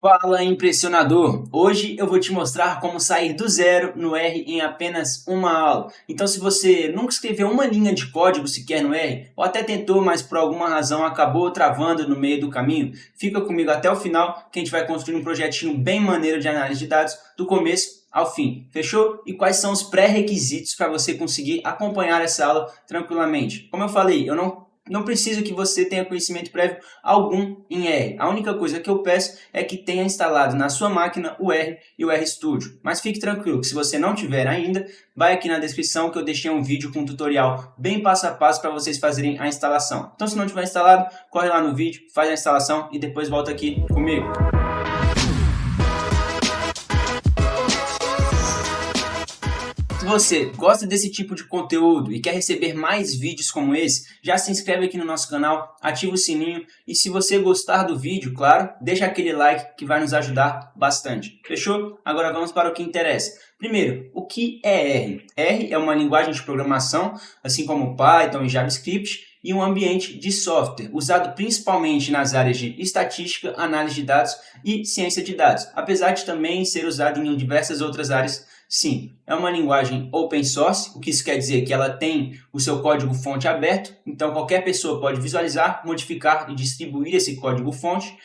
Fala, impressionador! Hoje eu vou te mostrar como sair do zero no R em apenas uma aula. Então, se você nunca escreveu uma linha de código sequer no R, ou até tentou, mas por alguma razão acabou travando no meio do caminho, fica comigo até o final que a gente vai construir um projetinho bem maneiro de análise de dados do começo ao fim. Fechou? E quais são os pré-requisitos para você conseguir acompanhar essa aula tranquilamente? Como eu falei, eu não preciso que você tenha conhecimento prévio algum em R. A única coisa que eu peço é que tenha instalado na sua máquina o R e o RStudio. Mas fique tranquilo que se você não tiver ainda, vai aqui na descrição que eu deixei um vídeo com um tutorial bem passo a passo para vocês fazerem a instalação. Então, se não tiver instalado, corre lá no vídeo, faz a instalação e depois volta aqui comigo. Se você gosta desse tipo de conteúdo e quer receber mais vídeos como esse, já se inscreve aqui no nosso canal, ativa o sininho e se você gostar do vídeo, claro, deixa aquele like que vai nos ajudar bastante. Fechou? Agora vamos para o que interessa. Primeiro, o que é R? R é uma linguagem de programação, assim como Python e JavaScript, e um ambiente de software, usado principalmente nas áreas de estatística, análise de dados e ciência de dados, apesar de também ser usado em diversas outras áreas. Sim, é uma linguagem open source, o que isso quer dizer que ela tem o seu código-fonte aberto, então qualquer pessoa pode visualizar, modificar e distribuir esse código-fonte,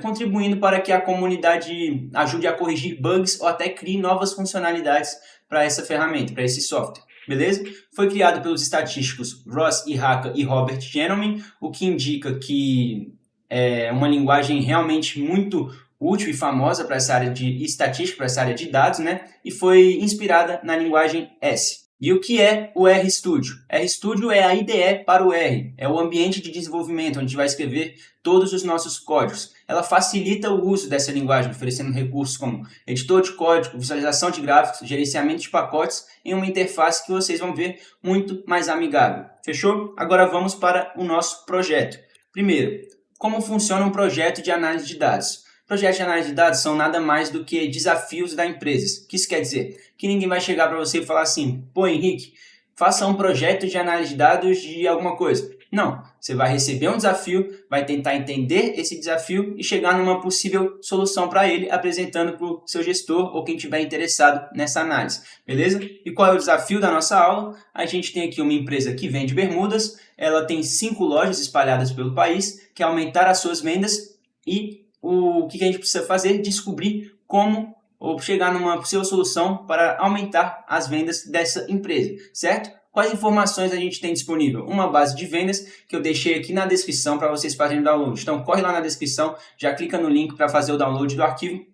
contribuindo para que a comunidade ajude a corrigir bugs ou até crie novas funcionalidades para essa ferramenta, para esse software. Beleza? Foi criado pelos estatísticos Ross Ihaka e Robert Gentleman, o que indica que é uma linguagem realmente muito útil e famosa para essa área de estatística, para essa área de dados, né? E foi inspirada na linguagem S. E o que é o RStudio? RStudio é a IDE para o R, é o ambiente de desenvolvimento onde a gente vai escrever todos os nossos códigos. Ela facilita o uso dessa linguagem, oferecendo recursos como editor de código, visualização de gráficos, gerenciamento de pacotes em uma interface que vocês vão ver muito mais amigável. Fechou? Agora vamos para o nosso projeto. Primeiro, como funciona um projeto de análise de dados? Projetos de análise de dados são nada mais do que desafios da empresa. O que isso quer dizer? Que ninguém vai chegar para você e falar assim, pô, Henrique, faça um projeto de análise de dados de alguma coisa. Não, você vai receber um desafio, vai tentar entender esse desafio e chegar numa possível solução para ele, apresentando para o seu gestor ou quem estiver interessado nessa análise, beleza? E qual é o desafio da nossa aula? A gente tem aqui uma empresa que vende bermudas, ela tem 5 lojas espalhadas pelo país, quer aumentar as suas vendas e o que a gente precisa fazer? Descobrir como ou chegar numa possível solução para aumentar as vendas dessa empresa, certo? Quais informações a gente tem disponível? Uma base de vendas que eu deixei aqui na descrição para vocês fazerem o download. Então corre lá na descrição, já clica no link para fazer o download do arquivo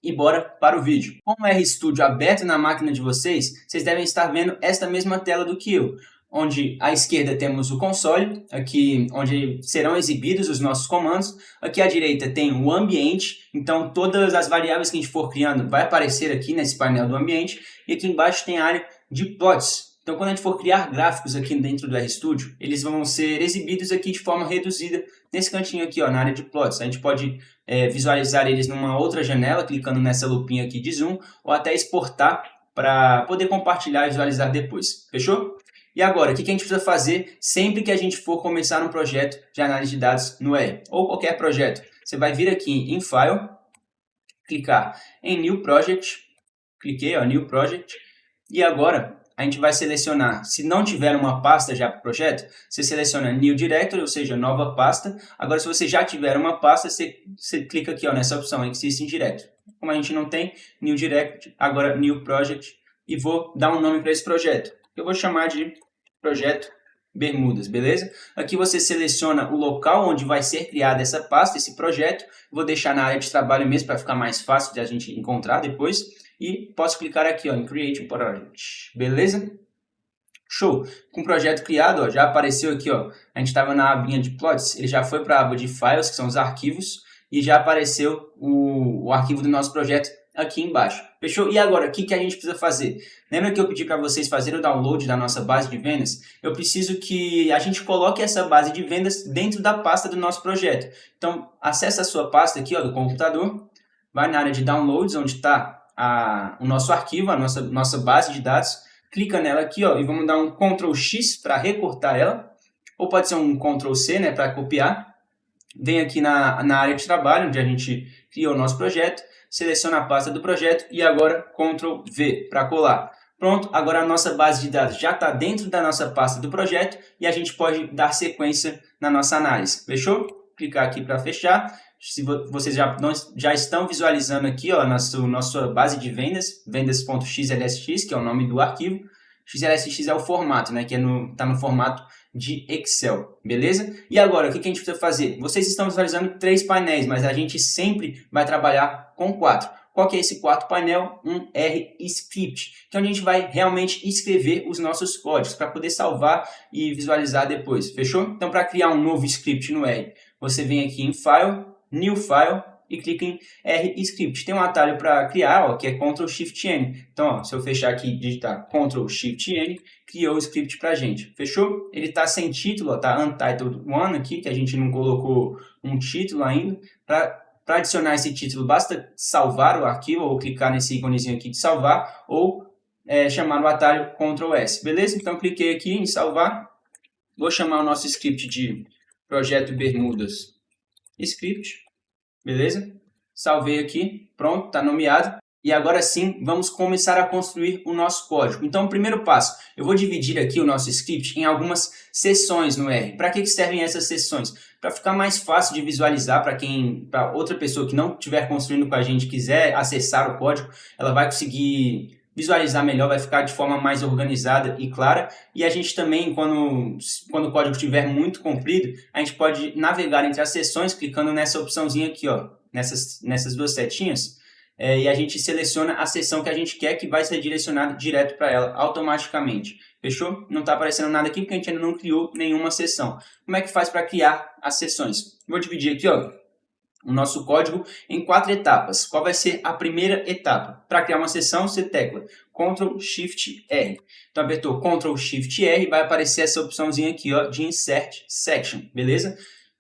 e bora para o vídeo. Com o RStudio aberto na máquina de vocês, vocês devem estar vendo esta mesma tela do que eu, onde à esquerda temos o console, aqui onde serão exibidos os nossos comandos. Aqui à direita tem o ambiente, então todas as variáveis que a gente for criando vai aparecer aqui nesse painel do ambiente. E aqui embaixo tem a área de plots. Então quando a gente for criar gráficos aqui dentro do RStudio, eles vão ser exibidos aqui de forma reduzida nesse cantinho aqui, ó, na área de plots. A gente pode visualizar eles numa outra janela, clicando nessa lupinha aqui de zoom, ou até exportar para poder compartilhar e visualizar depois. Fechou? E agora, o que a gente precisa fazer sempre que a gente for começar um projeto de análise de dados no R? Ou qualquer projeto. Você vai vir aqui em File, clicar em New Project, cliquei, ó, New Project, e agora a gente vai selecionar, se não tiver uma pasta já para o projeto, você seleciona New Directory, ou seja, nova pasta. Agora, se você já tiver uma pasta, você clica aqui ó, nessa opção, Existing Directory. Como a gente não tem, New Directory, agora New Project, e vou dar um nome para esse projeto. Eu vou chamar de Projeto Bermudas, beleza? Aqui você seleciona o local onde vai ser criada essa pasta, esse projeto. Vou deixar na área de trabalho mesmo para ficar mais fácil de a gente encontrar depois. E posso clicar aqui ó, em Create Project, beleza? Show! Com o projeto criado, ó, já apareceu aqui, ó, a gente estava na abinha de Plots, ele já foi para a aba de Files, que são os arquivos, e já apareceu o arquivo do nosso projeto aqui embaixo. Fechou? E agora, o que a gente precisa fazer? Lembra que eu pedi para vocês fazerem o download da nossa base de vendas? Eu preciso que a gente coloque essa base de vendas dentro da pasta do nosso projeto. Então, acessa a sua pasta aqui ó, do computador, vai na área de downloads, onde está o nosso arquivo, a nossa base de dados, clica nela aqui ó, e vamos dar um Ctrl X para recortar ela, ou pode ser um Ctrl C, né, para copiar. vem aqui na área de trabalho, onde a gente criou o nosso projeto, seleciona a pasta do projeto e agora Ctrl V para colar. Pronto, agora a nossa base de dados já está dentro da nossa pasta do projeto e a gente pode dar sequência na nossa análise. Fechou? Clicar aqui para fechar. Se vocês já estão visualizando aqui, ó, nossa base de vendas, vendas.xlsx, que é o nome do arquivo. XLSX é o formato, né, que tá no formato de Excel, beleza? E agora, o que a gente precisa fazer? Vocês estão visualizando 3 painéis, mas a gente sempre vai trabalhar com 4. Qual que é esse quarto painel? Um R-Script, que é onde a gente vai realmente escrever os nossos códigos, para poder salvar e visualizar depois, fechou? Então, para criar um novo script no R, você vem aqui em File, New File, e clica em R-Script. Tem um atalho para criar, ó, que é Ctrl-Shift-N. Então, ó, se eu fechar aqui e digitar Ctrl-Shift-N, criou o script para a gente. Fechou? Ele está sem título, está Untitled One aqui, que a gente não colocou um título ainda. Para adicionar esse título, basta salvar o arquivo, ou clicar nesse íconezinho aqui de salvar, ou chamar o atalho Ctrl-S. Beleza? Então, cliquei aqui em salvar. Vou chamar o nosso script de Projeto Bermudas Script. Beleza? Salvei aqui, pronto, está nomeado. E agora sim, vamos começar a construir o nosso código. Então, o primeiro passo, eu vou dividir aqui o nosso script em algumas seções no R. Para que servem essas seções? Para ficar mais fácil de visualizar para outra pessoa que não estiver construindo com a gente, quiser acessar o código, ela vai conseguir visualizar melhor, vai ficar de forma mais organizada e clara. E a gente também, quando o código estiver muito comprido, a gente pode navegar entre as seções, clicando nessa opçãozinha aqui, ó, nessas duas setinhas, e a gente seleciona a seção que a gente quer, que vai ser direcionada direto para ela, automaticamente. Fechou? Não está aparecendo nada aqui, porque a gente ainda não criou nenhuma seção. Como é que faz para criar as seções? Vou dividir aqui, ó, o nosso código em 4 etapas. Qual vai ser a primeira etapa? Para criar uma seção, você tecla Ctrl-Shift-R. Então, apertou Ctrl-Shift-R, vai aparecer essa opçãozinha aqui, ó, de Insert Section, beleza?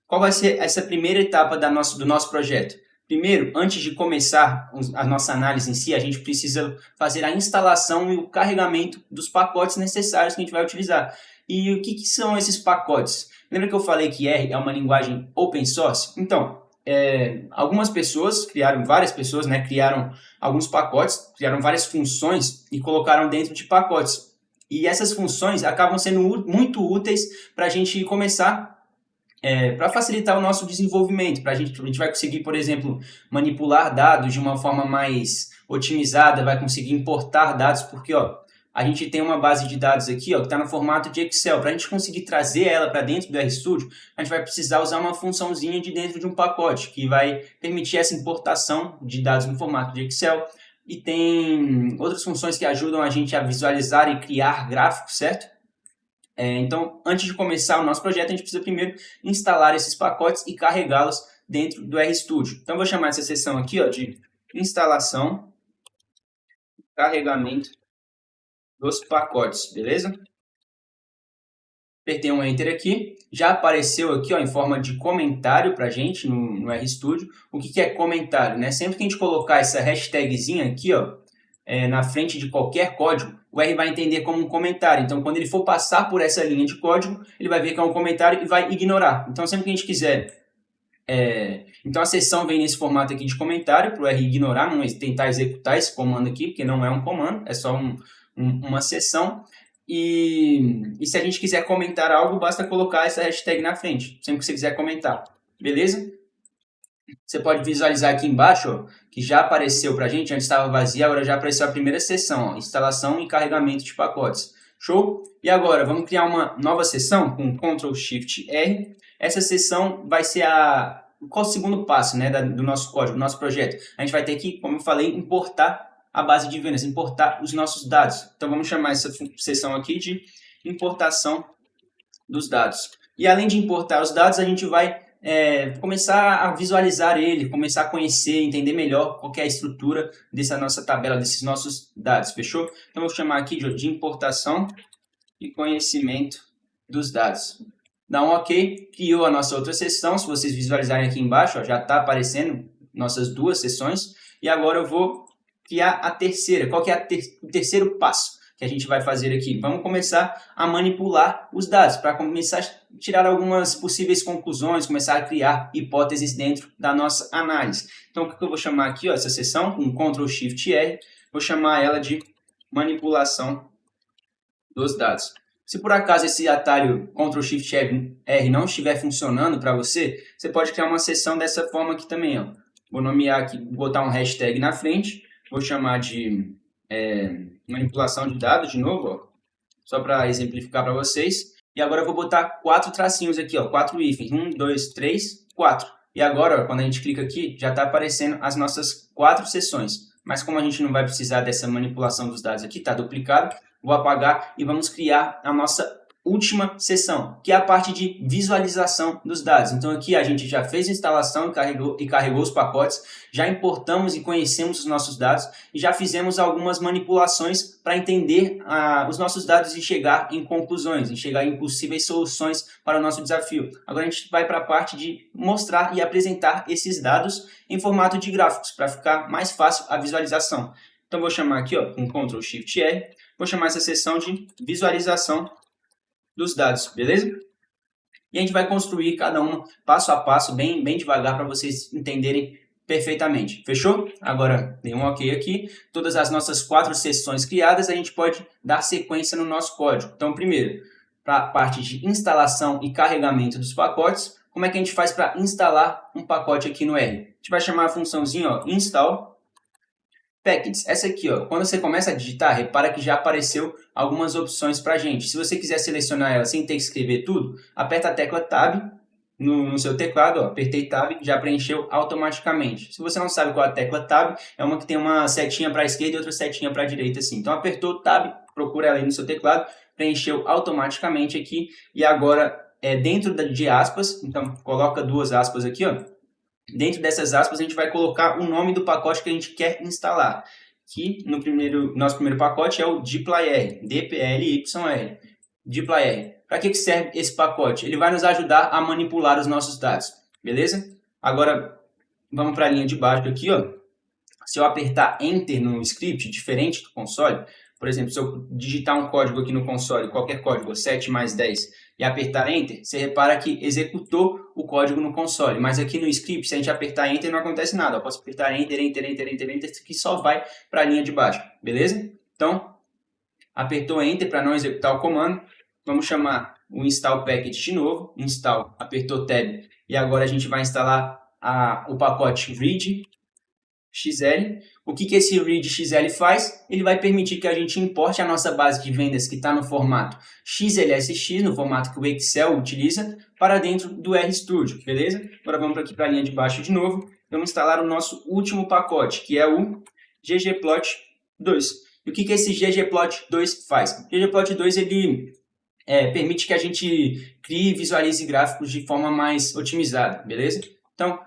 Qual vai ser essa primeira etapa do nosso projeto? Primeiro, antes de começar a nossa análise em si, a gente precisa fazer a instalação e o carregamento dos pacotes necessários que a gente vai utilizar. E o que são esses pacotes? Lembra que eu falei que R é uma linguagem open source? Então, várias pessoas, né, criaram alguns pacotes, criaram várias funções e colocaram dentro de pacotes. E essas funções acabam sendo muito úteis para a gente começar, para facilitar o nosso desenvolvimento. A gente vai conseguir, por exemplo, manipular dados de uma forma mais otimizada, vai conseguir importar dados, porque ó, a gente tem uma base de dados aqui, ó, que está no formato de Excel. Para a gente conseguir trazer ela para dentro do RStudio, a gente vai precisar usar uma funçãozinha de dentro de um pacote, que vai permitir essa importação de dados no formato de Excel. E tem outras funções que ajudam a gente a visualizar e criar gráficos, certo? Então, antes de começar o nosso projeto, a gente precisa primeiro instalar esses pacotes e carregá-los dentro do RStudio. Então, eu vou chamar essa seção aqui, ó, de instalação, carregamento dos pacotes, beleza? Apertei um Enter aqui, já apareceu aqui, ó, em forma de comentário para a gente no RStudio. O que é comentário, né? Sempre que a gente colocar essa hashtagzinha aqui, ó, na frente de qualquer código, o R vai entender como um comentário. Então, quando ele for passar por essa linha de código, ele vai ver que é um comentário e vai ignorar. Então, sempre que a gente quiser... Então, a seção vem nesse formato aqui de comentário, para o R ignorar, não tentar executar esse comando aqui, porque não é um comando, é só uma seção. E se a gente quiser comentar algo, basta colocar essa hashtag na frente, sempre que você quiser comentar. Beleza? Você pode visualizar aqui embaixo, ó, que já apareceu para a gente, antes estava vazia, agora já apareceu a primeira seção, ó, instalação e carregamento de pacotes. Show? E agora, vamos criar uma nova seção com Ctrl-Shift-R. Essa seção vai ser qual o segundo passo, né, do nosso código, do nosso projeto? A gente vai ter que, como eu falei, importar a base de vendas, importar os nossos dados. Então, vamos chamar essa seção aqui de importação dos dados. E além de importar os dados, a gente vai começar a visualizar ele, começar a conhecer, entender melhor qual que é a estrutura dessa nossa tabela, desses nossos dados, fechou? Então, vou chamar aqui de importação e conhecimento dos dados. Dá um OK, criou a nossa outra seção. Se vocês visualizarem aqui embaixo, ó, já está aparecendo nossas duas seções. E agora eu vou criar a terceira. Qual que é o terceiro passo que a gente vai fazer aqui? Vamos começar a manipular os dados, para começar a tirar algumas possíveis conclusões, começar a criar hipóteses dentro da nossa análise. Então, o que eu vou chamar aqui, ó, essa seção, com Ctrl Shift R, vou chamar ela de manipulação dos dados. Se por acaso esse atalho Ctrl Shift R não estiver funcionando para você, você pode criar uma seção dessa forma aqui também, ó. Vou nomear aqui, botar um hashtag na frente, vou chamar de manipulação de dados de novo, ó, só para exemplificar para vocês. E agora eu vou botar 4 tracinhos aqui, ó, 4 hífens, 1, 2, 3, 4. E agora, ó, quando a gente clica aqui, já está aparecendo as nossas 4 seções. Mas como a gente não vai precisar dessa manipulação dos dados aqui, está duplicado, vou apagar e vamos criar a nossa última seção, que é a parte de visualização dos dados. Então aqui a gente já fez a instalação e carregou os pacotes, já importamos e conhecemos os nossos dados e já fizemos algumas manipulações para entender os nossos dados e chegar em conclusões, e chegar em possíveis soluções para o nosso desafio. Agora a gente vai para a parte de mostrar e apresentar esses dados em formato de gráficos, para ficar mais fácil a visualização. Então vou chamar aqui, ó, com Ctrl Shift R, vou chamar essa seção de visualização dos dados, beleza? E a gente vai construir cada uma passo a passo, bem devagar, para vocês entenderem perfeitamente. Fechou? Agora, dei um OK aqui. Todas as nossas 4 seções criadas, a gente pode dar sequência no nosso código. Então, primeiro, para a parte de instalação e carregamento dos pacotes, como é que a gente faz para instalar um pacote aqui no R? A gente vai chamar a funçãozinha, ó, install packages. Essa aqui, ó, quando você começa a digitar, repara que já apareceu algumas opções para a gente. Se você quiser selecionar ela sem ter que escrever tudo, aperta a tecla Tab no seu teclado, ó, apertei Tab, já preencheu automaticamente. Se você não sabe qual é a tecla Tab, é uma que tem uma setinha para a esquerda e outra setinha para a direita, assim. Então apertou Tab, procura ela aí no seu teclado, preencheu automaticamente aqui e agora dentro de aspas, então coloca 2 aspas aqui, ó. Dentro dessas aspas, a gente vai colocar o nome do pacote que a gente quer instalar. Que nosso primeiro pacote é o dplyr, D-P-L-Y-R. dplyr. Para que serve esse pacote? Ele vai nos ajudar a manipular os nossos dados, beleza? Agora, vamos para a linha de baixo aqui, ó. Se eu apertar Enter no script, diferente do console, por exemplo, se eu digitar um código aqui no console, qualquer código, 7 mais 10, e apertar Enter, você repara que executou o código no console. Mas aqui no script, se a gente apertar Enter, não acontece nada. Eu posso apertar Enter, que só vai para a linha de baixo, beleza? Então, apertou Enter para não executar o comando. Vamos chamar o install package de novo. Install, apertou Tab, e agora a gente vai instalar o pacote read XL. O que esse read XL faz? Ele vai permitir que a gente importe a nossa base de vendas que está no formato XLSX, no formato que o Excel utiliza, para dentro do RStudio, beleza? Agora vamos aqui para a linha de baixo de novo. Vamos instalar o nosso último pacote, que é o ggplot2. E o que esse ggplot2 faz? O ggplot2 ele permite que a gente crie e visualize gráficos de forma mais otimizada, beleza? Então,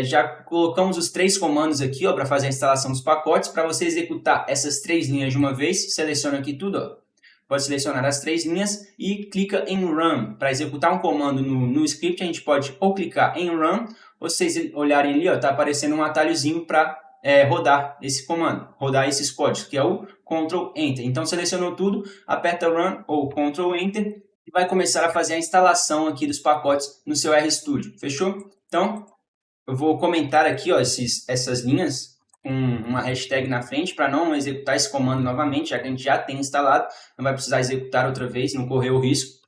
já colocamos os 3 comandos aqui para fazer a instalação dos pacotes. Para você executar essas 3 linhas de uma vez, seleciona aqui tudo. Ó. Pode selecionar as 3 linhas e clica em Run. Para executar um comando no script, a gente pode ou clicar em Run, ou se vocês olharem ali, está aparecendo um atalhozinho para rodar esse comando, rodar esses códigos, que é o Ctrl Enter. Então, selecionou tudo, aperta Run ou Ctrl Enter e vai começar a fazer a instalação aqui dos pacotes no seu RStudio. Fechou? Então, eu vou comentar aqui, ó, essas linhas com uma hashtag na frente para não executar esse comando novamente, já que a gente já tem instalado, não vai precisar executar outra vez, não correr o risco.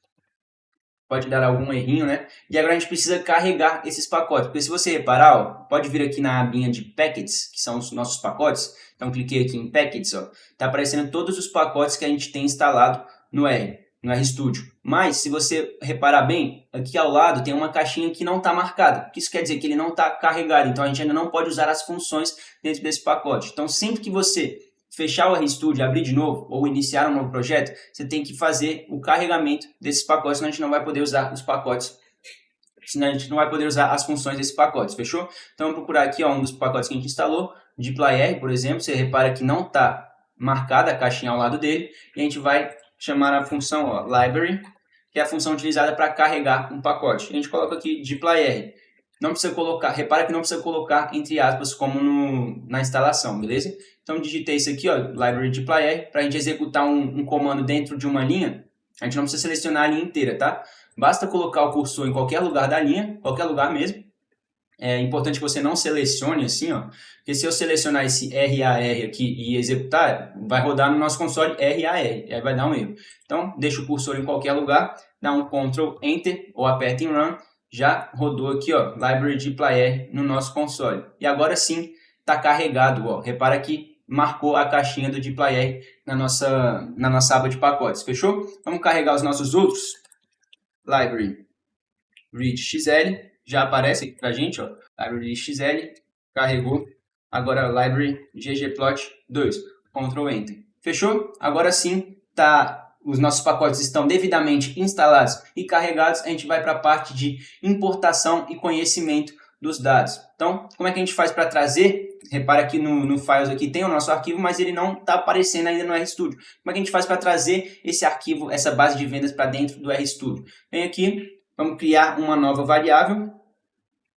Pode dar algum errinho, né? E agora a gente precisa carregar esses pacotes, porque se você reparar, ó, pode vir aqui na abinha de Packets, que são os nossos pacotes. Então, cliquei aqui em Packets, ó, tá aparecendo todos os pacotes que a gente tem instalado no RStudio. Mas, se você reparar bem, aqui ao lado tem uma caixinha que não está marcada. Isso quer dizer que ele não está carregado, então a gente ainda não pode usar as funções dentro desse pacote. Então, sempre que você fechar o RStudio, abrir de novo ou iniciar um novo projeto, você tem que fazer o carregamento desses pacotes, senão a gente não vai poder usar os pacotes, senão a gente não vai poder usar as funções desses pacotes, fechou? Então, vamos procurar aqui um dos pacotes que a gente instalou, dplyr, por exemplo, você repara que não está marcada a caixinha ao lado dele, e a gente vai chamar a função library, que é a função utilizada para carregar um pacote. A gente coloca aqui dplyr. Não precisa colocar, repara que não precisa colocar entre aspas como na instalação, beleza? Então digitei isso aqui, ó, library dplyr, para a gente executar um comando dentro de uma linha. A gente não precisa selecionar a linha inteira, tá? basta colocar o cursor em qualquer lugar da linha, qualquer lugar mesmo. É importante que você não selecione assim, ó, porque se eu selecionar esse RAR aqui e executar, vai rodar no nosso console RAR, aí vai dar um erro. Então, deixa o cursor em qualquer lugar, dá um Ctrl Enter ou aperta em Run, já rodou aqui, ó, Library dplyr no nosso console. E agora sim, está carregado, ó. Repara que marcou a caixinha do dplyr na nossa aba de pacotes, fechou? Vamos carregar os nossos outros. Library readxl. Já aparece aqui pra gente, ó, library xl, carregou, agora library ggplot2, Ctrl Enter. Fechou? Agora sim, os nossos pacotes estão devidamente instalados e carregados, a gente vai para a parte de importação e conhecimento dos dados. Então, como é que a gente faz para trazer? Repara que no Files aqui tem o nosso arquivo, mas ele não está aparecendo ainda no RStudio. Como é que a gente faz para trazer esse arquivo, essa base de vendas para dentro do RStudio? Vem aqui, vamos criar uma nova variável.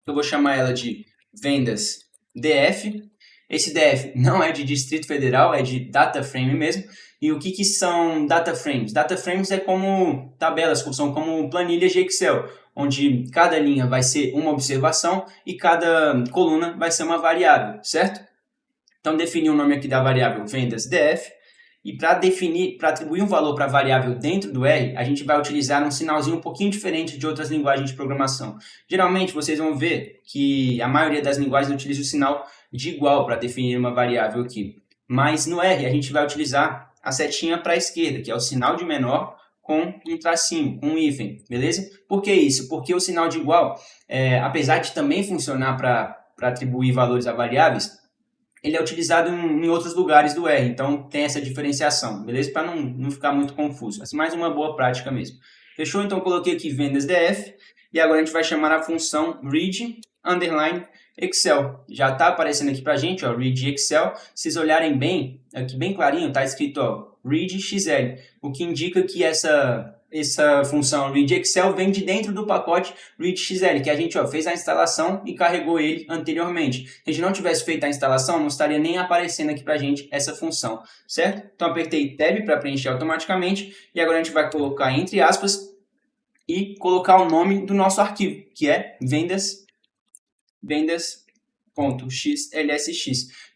Eu vou chamar ela de vendas DF. Esse DF não é de Distrito Federal, é de data frame mesmo. E o que são data frames? Data frames é como tabelas, são como planilhas de Excel, onde cada linha vai ser uma observação e cada coluna vai ser uma variável, certo? Então, definir o nome aqui da variável vendas DF. E para atribuir um valor para a variável dentro do R, a gente vai utilizar um sinalzinho um pouquinho diferente de outras linguagens de programação. Geralmente, vocês vão ver que a maioria das linguagens utiliza o sinal de igual para definir uma variável aqui. Mas no R, a gente vai utilizar a setinha para a esquerda, que é o sinal de menor com um tracinho, com um hífen, beleza? Por que isso? Porque o sinal de igual, apesar de também funcionar para atribuir valores a variáveis, ele é utilizado em outros lugares do R, então tem essa diferenciação, beleza? Para não ficar muito confuso. Essa é mais uma boa prática mesmo. Fechou? Então, coloquei aqui vendas DF, e agora a gente vai chamar a função read _ Excel. Já está aparecendo aqui para a gente, ó, read Excel. Se vocês olharem bem, aqui bem clarinho, está escrito ó, read XL, o que indica que essa função read Excel vem de dentro do pacote readxl, que a gente fez a instalação e carregou ele anteriormente. Se a gente não tivesse feito a instalação, não estaria nem aparecendo aqui para a gente essa função, certo? Então, apertei Tab para preencher automaticamente e agora a gente vai colocar entre aspas e colocar o nome do nosso arquivo, que é vendas.xlsx.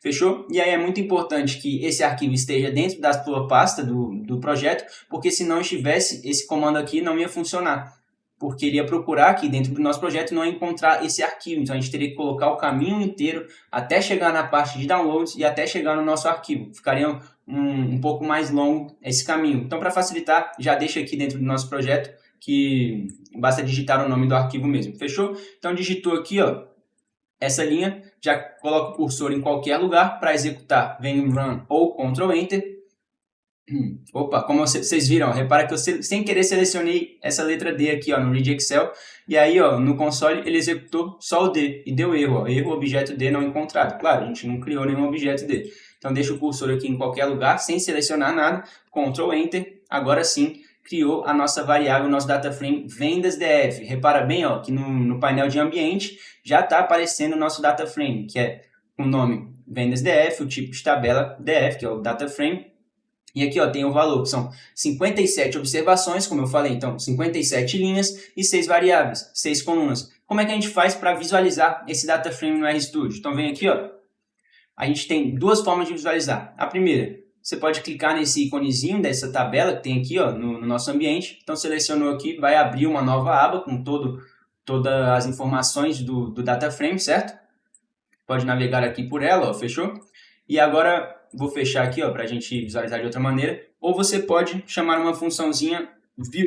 Fechou? E aí é muito importante que esse arquivo esteja dentro da sua pasta do projeto, porque se não estivesse, esse comando aqui não ia funcionar. Porque ele ia procurar aqui dentro do nosso projeto e não ia encontrar esse arquivo. Então a gente teria que colocar o caminho inteiro até chegar na parte de downloads e até chegar no nosso arquivo. Ficaria um pouco mais longo esse caminho. Então, para facilitar, já deixa aqui dentro do nosso projeto que basta digitar o nome do arquivo mesmo. Fechou? Então digitou aqui, ó, essa linha, já coloca o cursor em qualquer lugar para executar, vem em Run ou Ctrl Enter. Opa, como vocês viram, repara que eu sem querer selecionei essa letra D aqui ó, no Read Excel, e aí ó, no console ele executou só o D e deu erro, ó, erro objeto D não encontrado. Claro, a gente não criou nenhum objeto D. Então deixa o cursor aqui em qualquer lugar, sem selecionar nada, Ctrl Enter, agora sim criou a nossa variável, nosso data frame vendas DF. Repara bem ó, que no painel de ambiente já está aparecendo o nosso data frame, que é o nome vendas DF, o tipo de tabela DF, que é o data frame. E aqui ó, tem o valor, que são 57 observações, como eu falei, então 57 linhas e 6 variáveis, 6 colunas. Como é que a gente faz para visualizar esse data frame no RStudio? Então vem aqui, ó, a gente tem duas formas de visualizar. A primeira, você pode clicar nesse íconezinho dessa tabela que tem aqui ó, no nosso ambiente. Então selecionou aqui, vai abrir uma nova aba com todas as informações do data frame, certo? Pode navegar aqui por ela, ó, fechou? E agora vou fechar aqui para a gente visualizar de outra maneira. Ou você pode chamar uma funçãozinha view.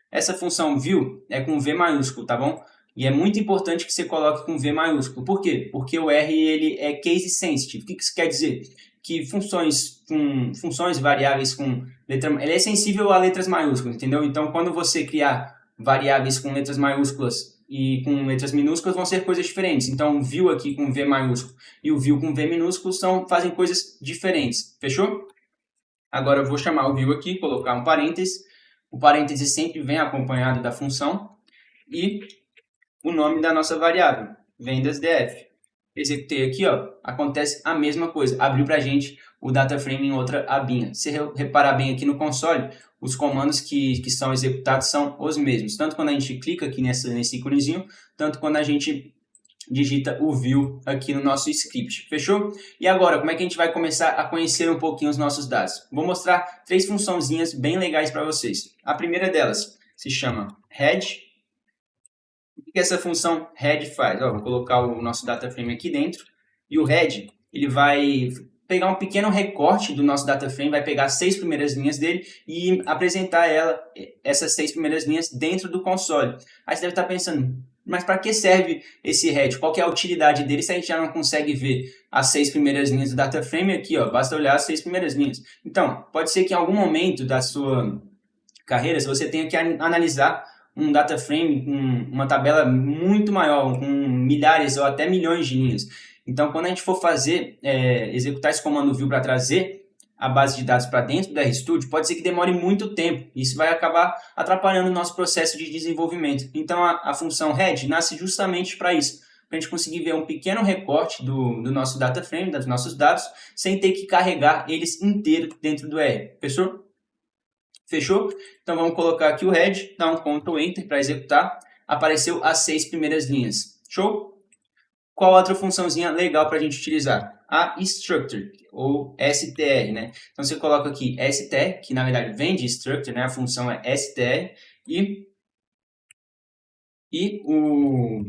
Essa função view é com V maiúsculo, tá bom? E é muito importante que você coloque com V maiúsculo. Por quê? Porque o R ele é case sensitive. O que isso quer dizer? Que funções variáveis com letra... Ele é sensível a letras maiúsculas, entendeu? Então, quando você criar variáveis com letras maiúsculas e com letras minúsculas vão ser coisas diferentes. Então, o view aqui com V maiúsculo e o view com V minúsculo fazem coisas diferentes. Fechou? Agora eu vou chamar o view aqui, colocar um parêntese. O parêntese sempre vem acompanhado da função e o nome da nossa variável, vendas DF. Executei aqui, ó, acontece a mesma coisa. Abriu para a gente o data frame em outra abinha. Se reparar bem aqui no console, os comandos que são executados são os mesmos, tanto quando a gente clica aqui nesse íconezinho, tanto quando a gente digita o view aqui no nosso script, fechou? E agora, como é que a gente vai começar a conhecer um pouquinho os nossos dados? Vou mostrar 3 funçãozinhas bem legais para vocês. A primeira delas se chama head. O que essa função head faz? Ó, vou colocar o nosso data frame aqui dentro, e o head, ele vai pegar um pequeno recorte do nosso data frame, vai pegar as 6 primeiras linhas dele e apresentar essas 6 primeiras linhas dentro do console. Aí você deve estar pensando, mas para que serve esse head? Qual que é a utilidade dele se a gente já não consegue ver as 6 primeiras linhas do data frame aqui, ó, basta olhar as 6 primeiras linhas. Então, pode ser que em algum momento da sua carreira, se você tenha que analisar um data frame com uma tabela muito maior, com milhares ou até milhões de linhas. Então, quando a gente for executar esse comando view para trazer a base de dados para dentro do RStudio, pode ser que demore muito tempo. Isso vai acabar atrapalhando o nosso processo de desenvolvimento. Então, a função head nasce justamente para isso, para a gente conseguir ver um pequeno recorte do nosso data frame, dos nossos dados, sem ter que carregar eles inteiros dentro do R. Fechou? Fechou? Então, vamos colocar aqui o head, dar um Ctrl Enter para executar. Apareceu as 6 primeiras linhas. Show? Qual outra funçãozinha legal para a gente utilizar? A structure, ou str, né? Então, você coloca aqui str, que na verdade vem de structure, né? A função é str,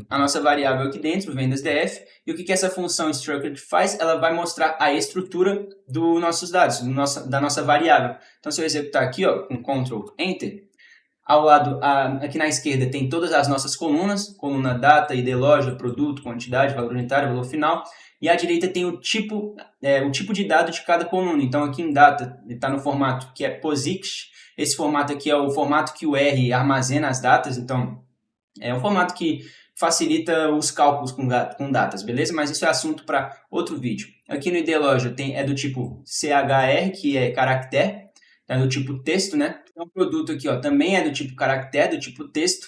a nossa variável aqui dentro vem das df. E o que essa função structure faz? Ela vai mostrar a estrutura dos nossos dados, da nossa variável. Então, se eu executar aqui, ó, com Ctrl Enter, ao lado, aqui na esquerda, tem todas as nossas colunas, coluna data, ID loja, produto, quantidade, valor unitário, valor final, e à direita tem o tipo de dado de cada coluna. Então, aqui em data, está no formato que é POSIX. Esse formato aqui é o formato que o R armazena as datas, então é um formato que facilita os cálculos com datas, beleza? Mas isso é assunto para outro vídeo. Aqui no ID loja é do tipo CHR, que é caractere, é do tipo texto, né? Então, o produto aqui, ó, também é do tipo caractere, do tipo texto,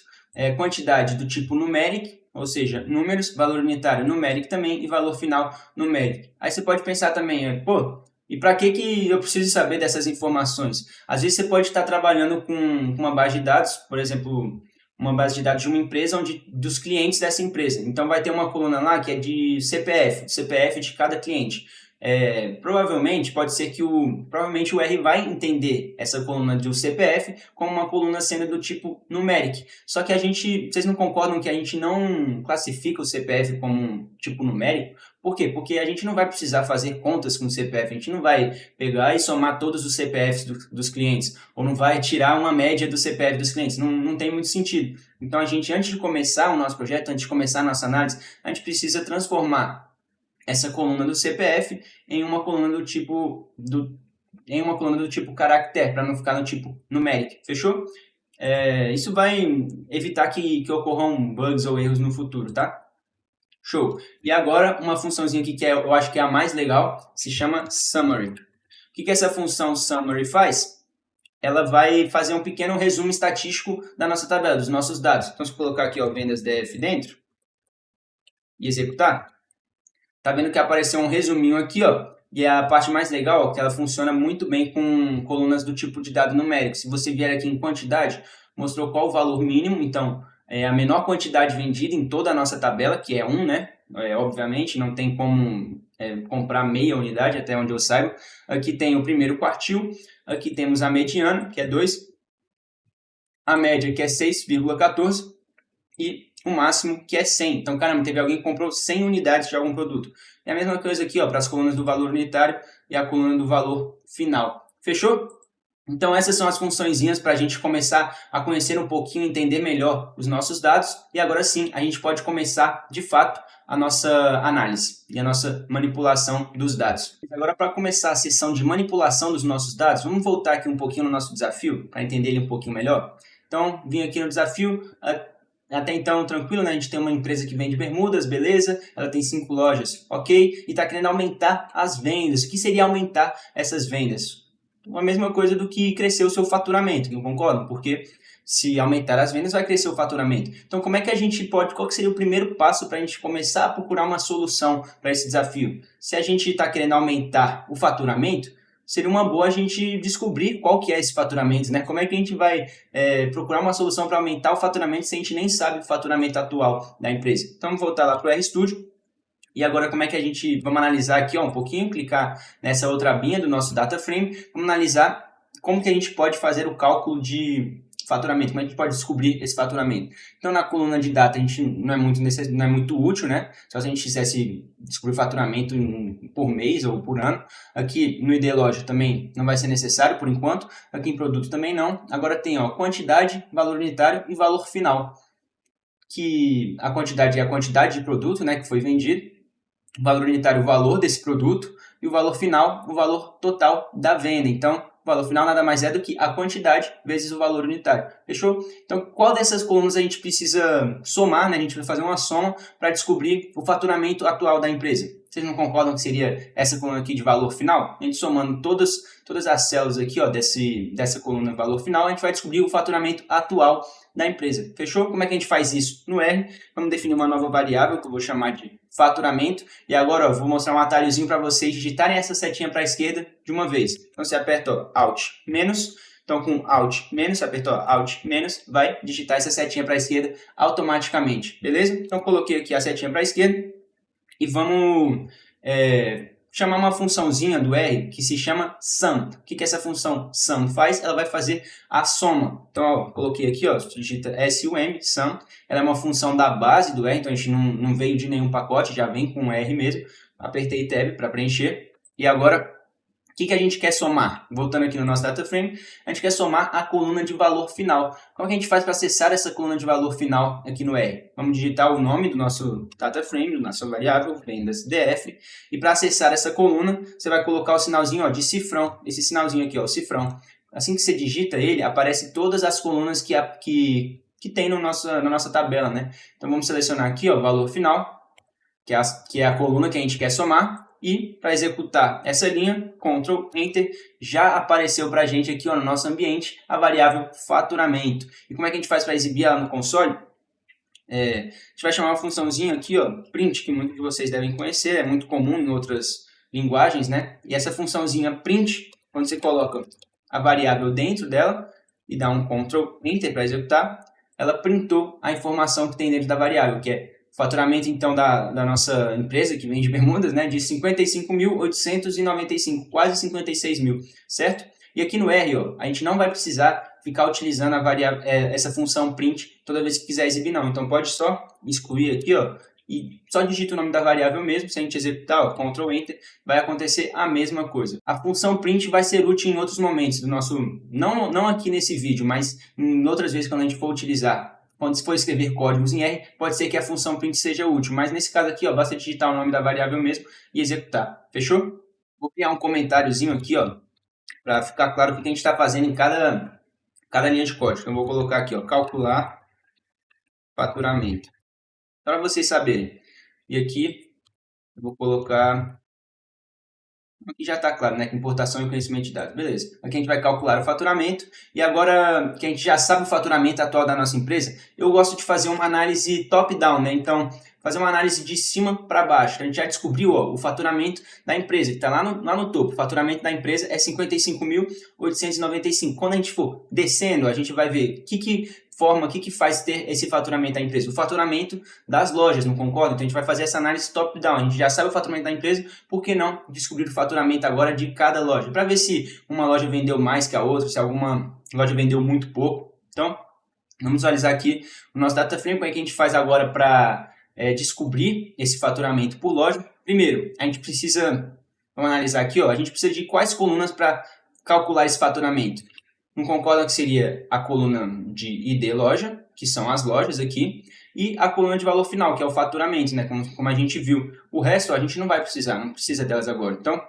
quantidade do tipo numeric, ou seja, números, valor unitário numeric também e valor final numeric. Aí você pode pensar também, pô, e para que eu preciso saber dessas informações? Às vezes você pode estar trabalhando com uma base de dados, por exemplo, uma base de dados de uma empresa dos clientes dessa empresa. Então vai ter uma coluna lá que é de CPF de cada cliente. Provavelmente pode ser que provavelmente o R vai entender essa coluna do CPF como uma coluna sendo do tipo numeric. Só que vocês não concordam que a gente não classifica o CPF como um tipo numérico? Por quê? Porque a gente não vai precisar fazer contas com o CPF, a gente não vai pegar e somar todos os CPFs dos clientes, ou não vai tirar uma média do CPF dos clientes, não tem muito sentido. Então a gente, antes de começar o nosso projeto, antes de começar a nossa análise, a gente precisa transformar essa coluna do CPF em uma coluna do tipo caractere, para não ficar no tipo numeric, fechou? Isso vai evitar que ocorram bugs ou erros no futuro, tá? Show! E agora uma funçãozinha aqui que eu acho que é a mais legal, se chama summary. O que essa função summary faz? Ela vai fazer um pequeno resumo estatístico da nossa tabela, dos nossos dados. Então, se eu colocar aqui, ó, vendas DF dentro e executar, tá vendo que apareceu um resuminho aqui, ó, e a parte mais legal é que ela funciona muito bem com colunas do tipo de dado numérico. Se você vier aqui em quantidade, mostrou qual o valor mínimo, então a menor quantidade vendida em toda a nossa tabela, que é 1, né? Obviamente, não tem como comprar meia unidade, até onde eu saiba. Aqui tem o primeiro quartil, aqui temos a mediana, que é 2, a média, que é 6,14, e o máximo, que é 100. Então, caramba, teve alguém que comprou 100 unidades de algum produto. É a mesma coisa aqui, ó, para as colunas do valor unitário e a coluna do valor final. Fechou? Então, essas são as funçõezinhas para a gente começar a conhecer um pouquinho, entender melhor os nossos dados. E agora sim, a gente pode começar, de fato, a nossa análise e a nossa manipulação dos dados. Agora, para começar a sessão de manipulação dos nossos dados, vamos voltar aqui um pouquinho no nosso desafio, para entender ele um pouquinho melhor. Então, vim aqui no desafio. Até então, tranquilo, né? A gente tem uma empresa que vende bermudas, beleza? Ela tem 5 lojas, ok? E está querendo aumentar as vendas. O que seria aumentar essas vendas? A mesma coisa do que crescer o seu faturamento, não concordam? Porque se aumentar as vendas, vai crescer o faturamento. Então, como é que a gente qual que seria o primeiro passo para a gente começar a procurar uma solução para esse desafio? Se a gente está querendo aumentar o faturamento, seria uma boa a gente descobrir qual que é esse faturamento, né? Como é que a gente vai procurar uma solução para aumentar o faturamento se a gente nem sabe o faturamento atual da empresa. Então, vamos voltar lá para o RStudio. E agora, como é que a gente... Vamos analisar aqui um pouquinho, clicar nessa outra abinha do nosso data frame. Vamos analisar como que a gente pode fazer o cálculo de faturamento, como a gente pode descobrir esse faturamento. Então, na coluna de data, a gente não é muito útil, né? Só se a gente quisesse descobrir o faturamento por mês ou por ano. Aqui no ID Loja também não vai ser necessário por enquanto. Aqui em produto também não. Agora tem quantidade, valor unitário e valor final. Que a quantidade é a quantidade de produto, né, que foi vendido. O valor unitário, o valor desse produto, e o valor final, o valor total da venda. Então, o valor final nada mais é do que a quantidade vezes o valor unitário. Fechou? Então, qual dessas colunas a gente precisa somar, né? A gente vai fazer uma soma para descobrir o faturamento atual da empresa. Vocês não concordam que seria essa coluna aqui de valor final? A gente somando todas as células aqui, dessa coluna de valor final, a gente vai descobrir o faturamento atual da empresa. Fechou? Como é que a gente faz isso? No R, vamos definir uma nova variável que eu vou chamar de faturamento. E agora vou mostrar um atalhozinho para vocês digitarem essa setinha para a esquerda de uma vez. Então você aperta Alt menos. Então com Alt menos, você apertou Alt menos, vai digitar essa setinha para a esquerda automaticamente. Beleza? Então coloquei aqui a setinha para a esquerda e vamos chamar uma funçãozinha do R que se chama sum. O que essa função sum faz? Ela vai fazer a soma. Então, coloquei aqui, digita SUM, sum. Ela é uma função da base do R, então a gente não veio de nenhum pacote, já vem com o R mesmo. Apertei Tab para preencher. E agora, o que a gente quer somar? Voltando aqui no nosso data frame, a gente quer somar a coluna de valor final. Como é que a gente faz para acessar essa coluna de valor final aqui no R? Vamos digitar o nome do nosso data frame, da nossa variável, vendas DF. E para acessar essa coluna, você vai colocar o sinalzinho de cifrão. Esse sinalzinho aqui, o cifrão. Assim que você digita ele, aparece todas as colunas que tem na nossa tabela, né? Então vamos selecionar aqui, valor final, que é a coluna que a gente quer somar. E para executar essa linha, Ctrl Enter, já apareceu para a gente aqui no nosso ambiente a variável faturamento. E como é que a gente faz para exibir ela no console? A gente vai chamar uma funçãozinha aqui, print, que muitos de vocês devem conhecer, é muito comum em outras linguagens, né? E essa funçãozinha print, quando você coloca a variável dentro dela e dá um Ctrl Enter para executar, ela printou a informação que tem dentro da variável, que é faturamento, então, da nossa empresa, que vende bermudas, né, de 55.895, quase 56 mil, certo? E aqui no R, a gente não vai precisar ficar utilizando a variável, essa função print toda vez que quiser exibir, não. Então, pode só excluir aqui, e só digita o nome da variável mesmo. Se a gente executar, Ctrl Enter, vai acontecer a mesma coisa. A função print vai ser útil em outros momentos do nosso, não aqui nesse vídeo, mas em outras vezes quando a gente for utilizar. Quando for escrever códigos em R, pode ser que a função print seja útil, mas nesse caso aqui, basta digitar o nome da variável mesmo e executar. Fechou? Vou criar um comentáriozinho aqui, para ficar claro o que a gente está fazendo em cada linha de código. Então, eu vou colocar aqui, calcular faturamento. Para vocês saberem. E aqui, eu vou colocar... Aqui já está claro, né? Que importação e conhecimento de dados. Beleza. Aqui a gente vai calcular o faturamento. E agora que a gente já sabe o faturamento atual da nossa empresa, eu gosto de fazer uma análise top-down, né? Então, fazer uma análise de cima para baixo. A gente já descobriu o faturamento da empresa, que está lá no topo. O faturamento da empresa é 55.895. Quando a gente for descendo, a gente vai ver o que faz ter esse faturamento da empresa? O faturamento das lojas, não concorda? Então a gente vai fazer essa análise top-down. A gente já sabe o faturamento da empresa, por que não descobrir o faturamento agora de cada loja? Para ver se uma loja vendeu mais que a outra, se alguma loja vendeu muito pouco. Então, vamos visualizar aqui o nosso data frame. Como é que a gente faz agora para descobrir esse faturamento por loja? Primeiro, a gente precisa, vamos analisar aqui, a gente precisa de quais colunas para calcular esse faturamento? Não concorda que seria a coluna de ID loja, que são as lojas aqui, e a coluna de valor final, que é o faturamento, né? Como a gente viu. O resto a gente não precisa delas agora. Então,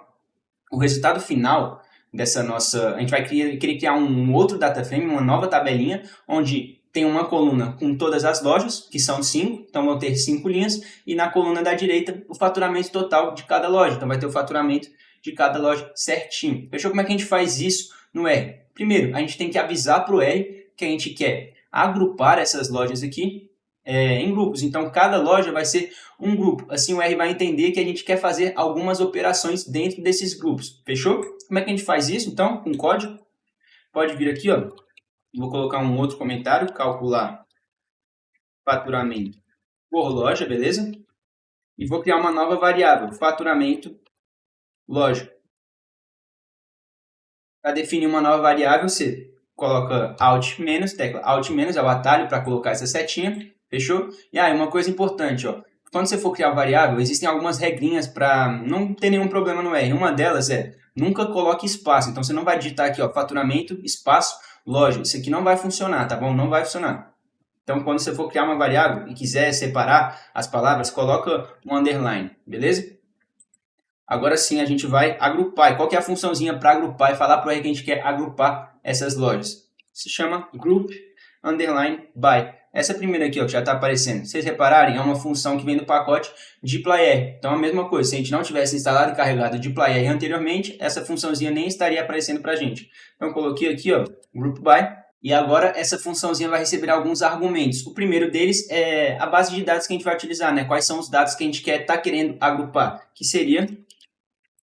o resultado final dessa nossa... A gente vai querer criar um outro data frame, uma nova tabelinha, onde tem uma coluna com todas as lojas, que são 5, então vão ter 5 linhas, e na coluna da direita o faturamento total de cada loja. Então vai ter o faturamento de cada loja certinho. Fechou? Como é que a gente faz isso no R? Primeiro, a gente tem que avisar para o R que a gente quer agrupar essas lojas aqui em grupos. Então, cada loja vai ser um grupo. Assim, o R vai entender que a gente quer fazer algumas operações dentro desses grupos. Fechou? Como é que a gente faz isso? Então, com código, pode vir aqui, ó. Vou colocar um outro comentário, calcular faturamento por loja, beleza? E vou criar uma nova variável, faturamento loja. Para definir uma nova variável, você coloca Alt menos, tecla Alt menos, é o atalho para colocar essa setinha, fechou? E aí, uma coisa importante, ó, quando você for criar uma variável, existem algumas regrinhas para não ter nenhum problema no R. Uma delas é, nunca coloque espaço, então você não vai digitar aqui, ó, faturamento, espaço, loja. Isso aqui não vai funcionar, tá bom? Não vai funcionar. Então, quando você for criar uma variável e quiser separar as palavras, coloca um underline, beleza? Agora sim a gente vai agrupar. E qual que é a funçãozinha para agrupar e falar para o R que a gente quer agrupar essas lojas? Se chama group underline by. Essa primeira aqui, ó, que já está aparecendo. Se vocês repararem, é uma função que vem do pacote dplyr. Então a mesma coisa, se a gente não tivesse instalado e carregado dplyr anteriormente, essa funçãozinha nem estaria aparecendo para a gente. Então eu coloquei aqui, ó, group by. E agora essa funçãozinha vai receber alguns argumentos. O primeiro deles é a base de dados que a gente vai utilizar, né? Quais são os dados que a gente está querendo agrupar, que seria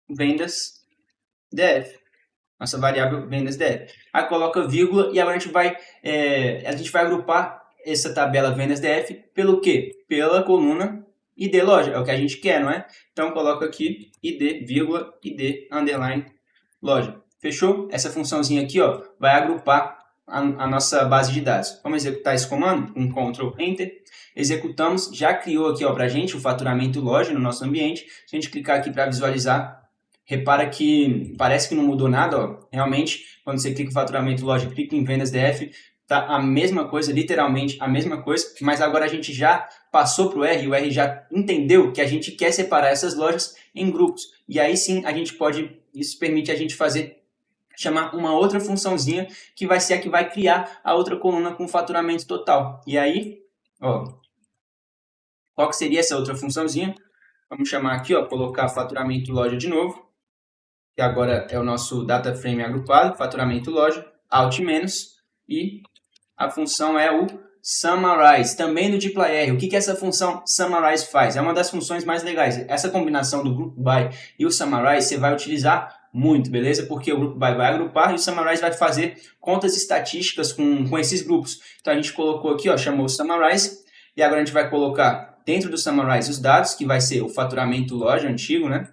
vendas DF, nossa variável vendas DF. Aí coloca vírgula e agora a gente vai agrupar essa tabela vendas DF pelo quê? Pela coluna ID loja, é o que a gente quer, não é? Então coloca aqui ID, vírgula, ID, underline, loja. Fechou? Essa funçãozinha aqui, ó, vai agrupar a nossa base de dados. Vamos executar esse comando com Ctrl Enter. Executamos, já criou aqui, ó, pra gente o faturamento loja no nosso ambiente. Se a gente clicar aqui para visualizar, repara que parece que não mudou nada, ó. Realmente, quando você clica em faturamento loja, clica em vendas DF, tá a mesma coisa, literalmente a mesma coisa, mas agora a gente já passou para o R, e o R já entendeu que a gente quer separar essas lojas em grupos. E aí sim, isso permite a gente chamar uma outra funçãozinha que vai ser a que vai criar a outra coluna com faturamento total. E aí, ó, qual que seria essa outra funçãozinha? Vamos chamar aqui, ó, colocar faturamento loja de novo, que agora é o nosso data frame agrupado, faturamento loja, alt menos, e a função é o summarize, também do dplyr. O que essa função summarize faz? É uma das funções mais legais. Essa combinação do group by e o summarize você vai utilizar muito, beleza? Porque o group by vai agrupar e o summarize vai fazer contas estatísticas com esses grupos. Então a gente colocou aqui, ó, chamou o summarize, e agora a gente vai colocar dentro do summarize os dados, que vai ser o faturamento loja antigo, né?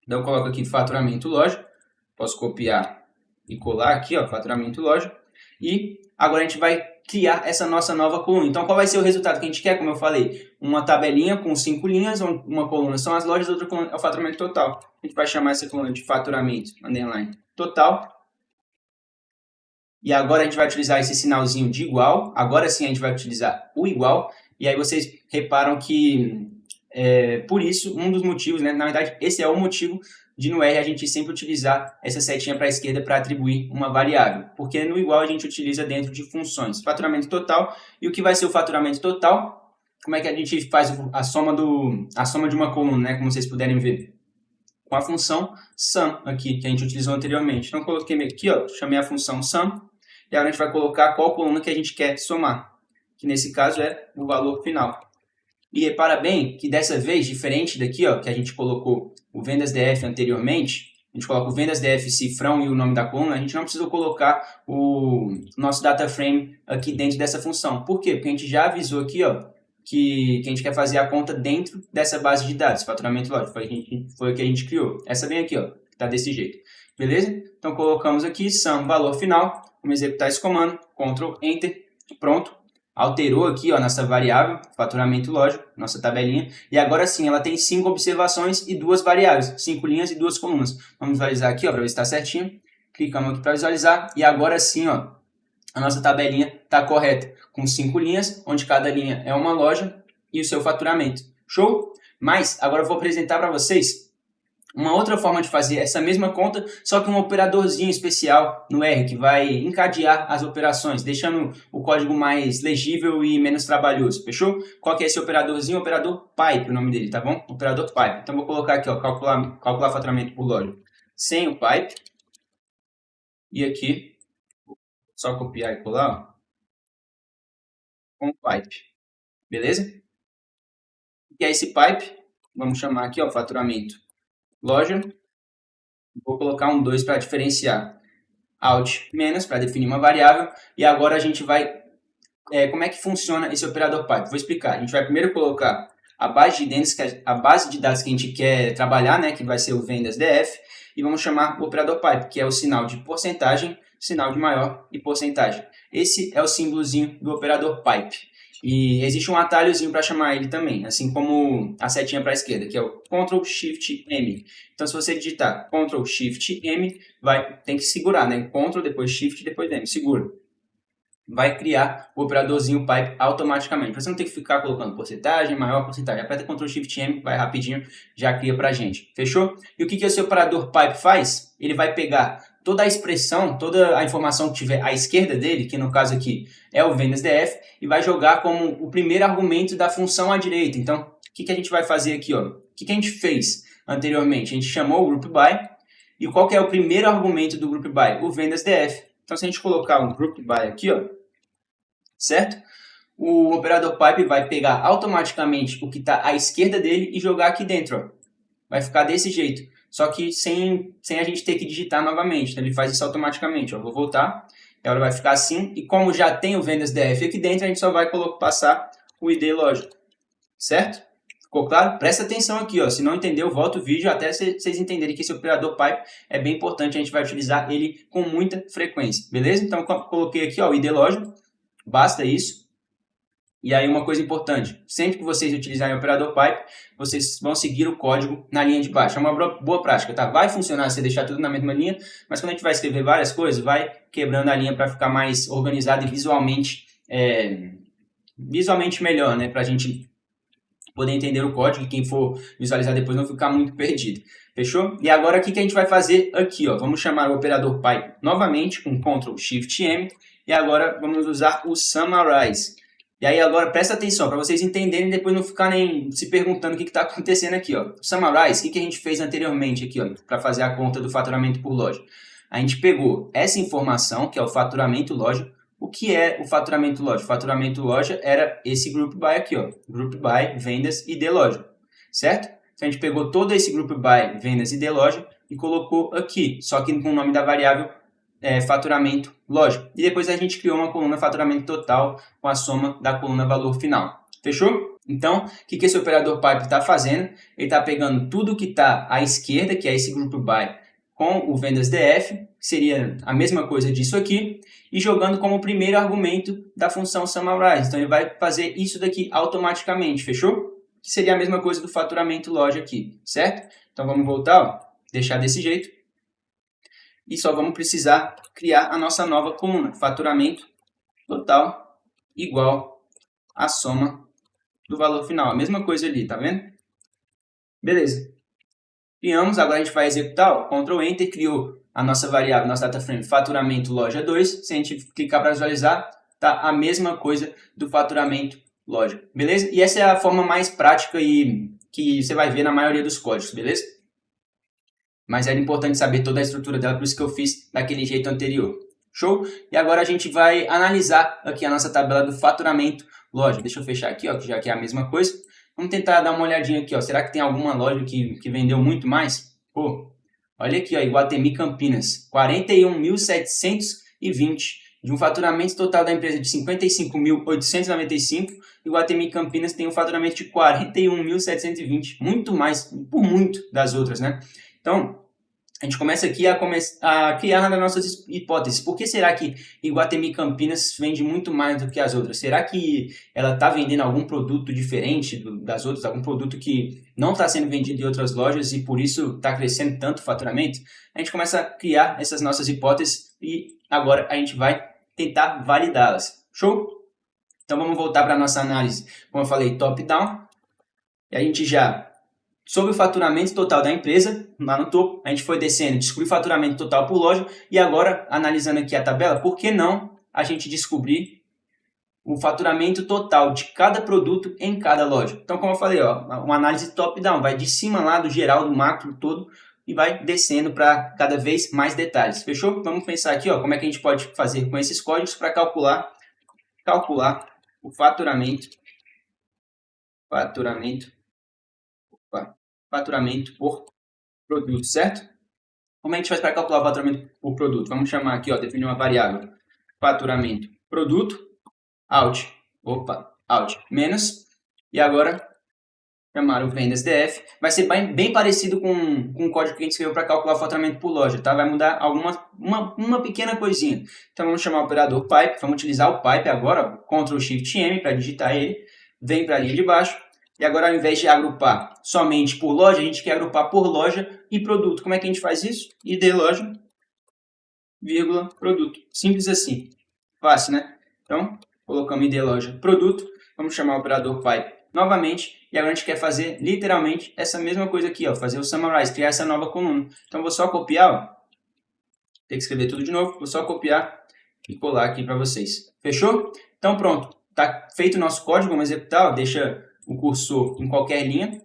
Então eu coloco aqui faturamento loja, posso copiar e colar aqui, ó, faturamento loja, e agora a gente vai criar essa nossa nova coluna. Então qual vai ser o resultado que a gente quer? Como eu falei, uma tabelinha com 5 linhas, uma coluna são as lojas, outra coluna é o faturamento total. A gente vai chamar essa coluna de faturamento, underline, total. E agora a gente vai utilizar esse sinalzinho de igual, agora sim a gente vai utilizar o igual, e aí vocês reparam que por isso, um dos motivos, né, na verdade, esse é o motivo de no R a gente sempre utilizar essa setinha para a esquerda para atribuir uma variável, porque no igual a gente utiliza dentro de funções. Faturamento total, e o que vai ser o faturamento total? Como é que a gente faz a soma de uma coluna, né, como vocês puderem ver? Com a função sum aqui, que a gente utilizou anteriormente. Então, coloquei aqui, ó, chamei a função sum, e agora a gente vai colocar qual coluna que a gente quer somar, que nesse caso é o valor final. E repara bem que dessa vez, diferente daqui, ó, que a gente colocou o vendas DF anteriormente, a gente coloca o vendas DF cifrão e o nome da coluna, a gente não precisa colocar o nosso data frame aqui dentro dessa função. Por quê? Porque a gente já avisou aqui, ó, que a gente quer fazer a conta dentro dessa base de dados, faturamento lógico, foi o que a gente criou. Essa vem aqui, ó, que tá desse jeito. Beleza? Então colocamos aqui sum, valor final, vamos executar esse comando, Ctrl Enter, pronto. Alterou aqui, ó, nossa variável, faturamento lógico, nossa tabelinha, e agora sim, ela tem 5 observações e 2 variáveis, 5 linhas e 2 colunas. Vamos visualizar aqui, ó, para ver se está certinho. Clicamos aqui para visualizar, e agora sim, ó, a nossa tabelinha está correta, com 5 linhas, onde cada linha é uma loja e o seu faturamento. Show? Mas, agora eu vou apresentar para vocês uma outra forma de fazer essa mesma conta, só que um operadorzinho especial no R, que vai encadear as operações, deixando o código mais legível e menos trabalhoso, fechou? Qual que é esse operadorzinho? Operador pipe, o nome dele, tá bom? Operador pipe. Então, vou colocar aqui, ó, calcular faturamento por loja sem o pipe. E aqui, só copiar e colar, ó, com o pipe. beleza? E é esse pipe, vamos chamar aqui, ó, faturamento loja. Vou colocar um 2 para diferenciar. Alt menos para definir uma variável. E agora a gente vai... como é que funciona esse operador pipe? Vou explicar. A gente vai primeiro colocar a base de dados que a gente quer trabalhar, né, que vai ser o vendas df, e vamos chamar o operador pipe, que é o sinal de porcentagem, sinal de maior e porcentagem. Esse é o símbolozinho do operador pipe. E existe um atalhozinho para chamar ele também, assim como a setinha para a esquerda, que é o Ctrl Shift M. Então, se você digitar Ctrl Shift M, tem que segurar, né? Ctrl, depois Shift, depois M, segura. Vai criar o operadorzinho pipe automaticamente. Você não tem que ficar colocando porcentagem, maior porcentagem. Aperta Ctrl Shift M, vai rapidinho, já cria pra gente. Fechou? E o que esse operador pipe faz? Ele vai pegar toda a expressão, toda a informação que tiver à esquerda dele, que no caso aqui é o vendas df, e vai jogar como o primeiro argumento da função à direita. Então, o que a gente vai fazer aqui? Ó? O que a gente fez anteriormente? A gente chamou o group by, e qual que é o primeiro argumento do group by? O vendas df. Então, se a gente colocar um group by aqui, ó, certo? O operador pipe vai pegar automaticamente o que está à esquerda dele e jogar aqui dentro. Ó. Vai ficar desse jeito. Só que sem a gente ter que digitar novamente. Então, ele faz isso automaticamente. Ó. Vou voltar. E agora vai ficar assim. E como já tem o vendas df aqui dentro, a gente só vai passar o ID lógico. Certo? Ficou claro? Presta atenção aqui. Ó. Se não entendeu, volta o vídeo até vocês entenderem que esse operador pipe é bem importante. A gente vai utilizar ele com muita frequência. Beleza? Então, coloquei aqui ó, o ID lógico. Basta isso. E aí uma coisa importante, sempre que vocês utilizarem o operador pipe, vocês vão seguir o código na linha de baixo. É uma boa prática, tá? Vai funcionar se deixar tudo na mesma linha, mas quando a gente vai escrever várias coisas, vai quebrando a linha para ficar mais organizado e visualmente melhor, né? Para a gente poder entender o código e quem for visualizar depois não ficar muito perdido. Fechou? E agora o que a gente vai fazer aqui? Ó? Vamos chamar o operador pipe novamente com Ctrl Shift M. E agora vamos usar o summarize. E aí agora presta atenção para vocês entenderem e depois não ficarem se perguntando o que está acontecendo aqui. Ó. Summarize, o que a gente fez anteriormente aqui para fazer a conta do faturamento por loja? A gente pegou essa informação, que é o faturamento loja. O que é o faturamento loja? O faturamento loja era esse group by aqui, ó. Group by, vendas e de loja. Certo? Então a gente pegou todo esse group by, vendas e de loja e colocou aqui, só que com o nome da variável faturamento loja. E depois a gente criou uma coluna faturamento total com a soma da coluna valor final. Fechou? Então, o que esse operador pipe está fazendo? Ele está pegando tudo que está à esquerda, que é esse group by, com o vendas df, que seria a mesma coisa disso aqui, e jogando como primeiro argumento da função summarize. Então, ele vai fazer isso daqui automaticamente. Fechou? Que seria a mesma coisa do faturamento loja aqui, certo? Então, vamos voltar, ó, deixar desse jeito. E só vamos precisar criar a nossa nova coluna, faturamento total igual à soma do valor final. A mesma coisa ali, tá vendo? Beleza. Criamos, agora a gente vai executar, ó, Ctrl Enter, criou a nossa variável, nossa data frame, faturamento loja 2. Se a gente clicar para visualizar, tá a mesma coisa do faturamento loja, beleza? E essa é a forma mais prática e que você vai ver na maioria dos códigos, beleza? Mas era importante saber toda a estrutura dela, por isso que eu fiz daquele jeito anterior. Show? E agora a gente vai analisar aqui a nossa tabela do faturamento loja. Deixa eu fechar aqui, ó, que já que é a mesma coisa. Vamos tentar dar uma olhadinha aqui, ó. Será que tem alguma loja que vendeu muito mais? Pô, olha aqui, ó, Iguatemi Campinas, 41.720 de um faturamento total da empresa de 55.895. Iguatemi Campinas tem um faturamento de 41.720, muito mais, por muito das outras, né? Então, a gente começa aqui a criar nas nossas hipóteses. Por que será que Iguatemi Campinas vende muito mais do que as outras? Será que ela está vendendo algum produto diferente das outras? Algum produto que não está sendo vendido em outras lojas e por isso está crescendo tanto o faturamento? A gente começa a criar essas nossas hipóteses e agora a gente vai tentar validá-las. Show? Então, vamos voltar para a nossa análise, como eu falei, top-down. E a gente já... Sobre o faturamento total da empresa, lá no topo, a gente foi descendo, descobrir o faturamento total por loja e agora, analisando aqui a tabela, por que não a gente descobrir o faturamento total de cada produto em cada loja? Então, como eu falei, ó, uma análise top-down, vai de cima lá do geral, do macro todo e vai descendo para cada vez mais detalhes. Fechou? Vamos pensar aqui, ó, como é que a gente pode fazer com esses códigos para calcular o faturamento faturamento, faturamento por produto, certo? Como a gente faz para calcular o faturamento por produto? Vamos chamar aqui, ó, definir uma variável, faturamento produto, out, menos, e agora chamar o vendas df, vai ser bem parecido com o código que a gente escreveu para calcular o faturamento por loja, tá? Vai mudar uma pequena coisinha. Então vamos chamar o operador pipe, vamos utilizar o pipe agora, Ctrl Shift M para digitar ele, vem para a linha de baixo, e agora ao invés de agrupar somente por loja, a gente quer agrupar por loja e produto. Como é que a gente faz isso? ID loja, vírgula, produto. Simples assim. Fácil, né? Então, colocamos ID loja, produto, vamos chamar o operador pipe novamente, e agora a gente quer fazer literalmente essa mesma coisa aqui, ó, fazer o summarize, criar essa nova coluna. Então vou só copiar, ó, tem que escrever tudo de novo, vou só copiar e colar aqui para vocês. Fechou? Então pronto, tá feito o nosso código, vamos executar, ó, deixa o cursor em qualquer linha.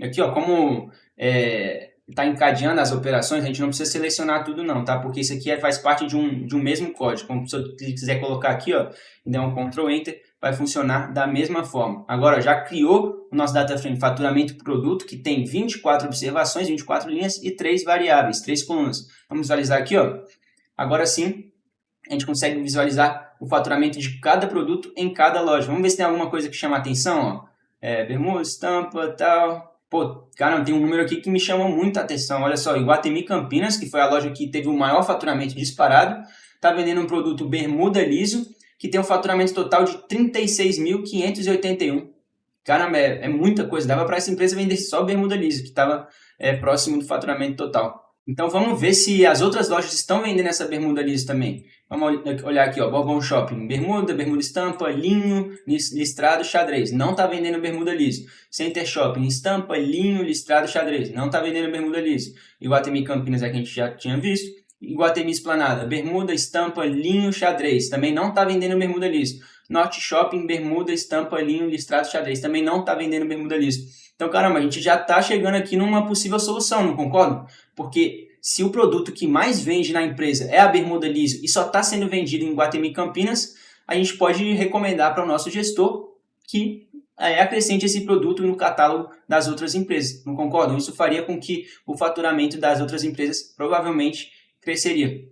Aqui, ó, como está encadeando as operações, a gente não precisa selecionar tudo não, tá? Porque isso aqui faz parte de um mesmo código. Como se eu quiser colocar aqui, ó, e der um Ctrl Enter, vai funcionar da mesma forma. Agora, já criou o nosso data frame faturamento produto, que tem 24 observações, 24 linhas e 3 variáveis, 3 colunas. Vamos visualizar aqui, ó. Agora sim, a gente consegue visualizar o faturamento de cada produto em cada loja. Vamos ver se tem alguma coisa que chama a atenção, ó. Bermuda, estampa, tal. Pô, cara, tem um número aqui que me chama muita atenção. Olha só, Iguatemi Campinas, que foi a loja que teve o maior faturamento disparado, está vendendo um produto bermuda liso, que tem um faturamento total de 36.581. Caramba, é muita coisa. Dava para essa empresa vender só bermuda liso, que estava próximo do faturamento total. Então vamos ver se as outras lojas estão vendendo essa bermuda liso também. Vamos olhar aqui, ó, Bourbon Shopping, bermuda estampa, linho, listrado, xadrez. Não está vendendo bermuda liso. Center Shopping, estampa, linho, listrado, xadrez. Não está vendendo bermuda liso. Iguatemi Campinas é que a gente já tinha visto. Iguatemi Esplanada, bermuda, estampa, linho, xadrez. Também não está vendendo bermuda liso. Norte Shopping, bermuda, estampa, linho, listrado, xadrez. Também não está vendendo bermuda liso. Então, caramba, a gente já está chegando aqui numa possível solução, não concordo? Porque se o produto que mais vende na empresa é a bermuda liso e só está sendo vendido em Iguatemi Campinas, a gente pode recomendar para o nosso gestor que acrescente esse produto no catálogo das outras empresas. Não concordam? Isso faria com que o faturamento das outras empresas provavelmente cresceria.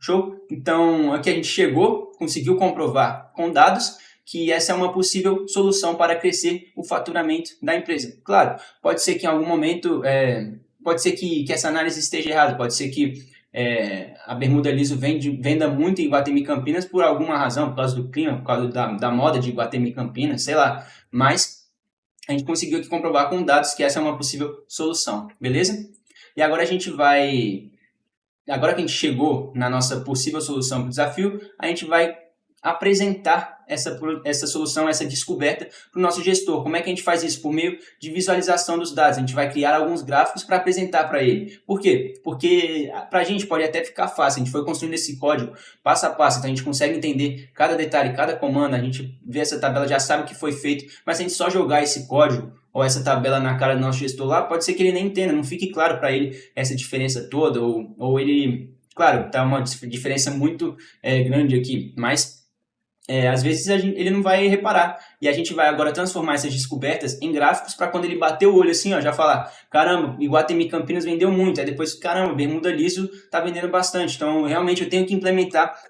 Show? Então, aqui a gente chegou, conseguiu comprovar com dados que essa é uma possível solução para crescer o faturamento da empresa. Claro, pode ser que em algum momento, pode ser que essa análise esteja errada, pode ser que a bermuda liso venda muito em Iguatemi Campinas por alguma razão, por causa do clima, por causa da moda de Iguatemi Campinas, sei lá, mas a gente conseguiu aqui comprovar com dados que essa é uma possível solução, beleza? E agora agora que a gente chegou na nossa possível solução para o desafio, a gente vai apresentar essa solução, essa descoberta para o nosso gestor. Como é que a gente faz isso? Por meio de visualização dos dados. A gente vai criar alguns gráficos para apresentar para ele. Por quê? Porque para a gente pode até ficar fácil. A gente foi construindo esse código passo a passo, então a gente consegue entender cada detalhe, cada comando. A gente vê essa tabela, já sabe o que foi feito, mas se a gente só jogar esse código ou essa tabela na cara do nosso gestor lá, pode ser que ele nem entenda, não fique claro para ele essa diferença toda, ou ele... Claro, tá uma diferença muito grande aqui, mas às vezes ele não vai reparar. E a gente vai agora transformar essas descobertas em gráficos para quando ele bater o olho assim, ó, já falar, caramba, Iguatemi Campinas vendeu muito. Aí depois, caramba, bermuda liso tá vendendo bastante. Então, realmente eu tenho que implementar,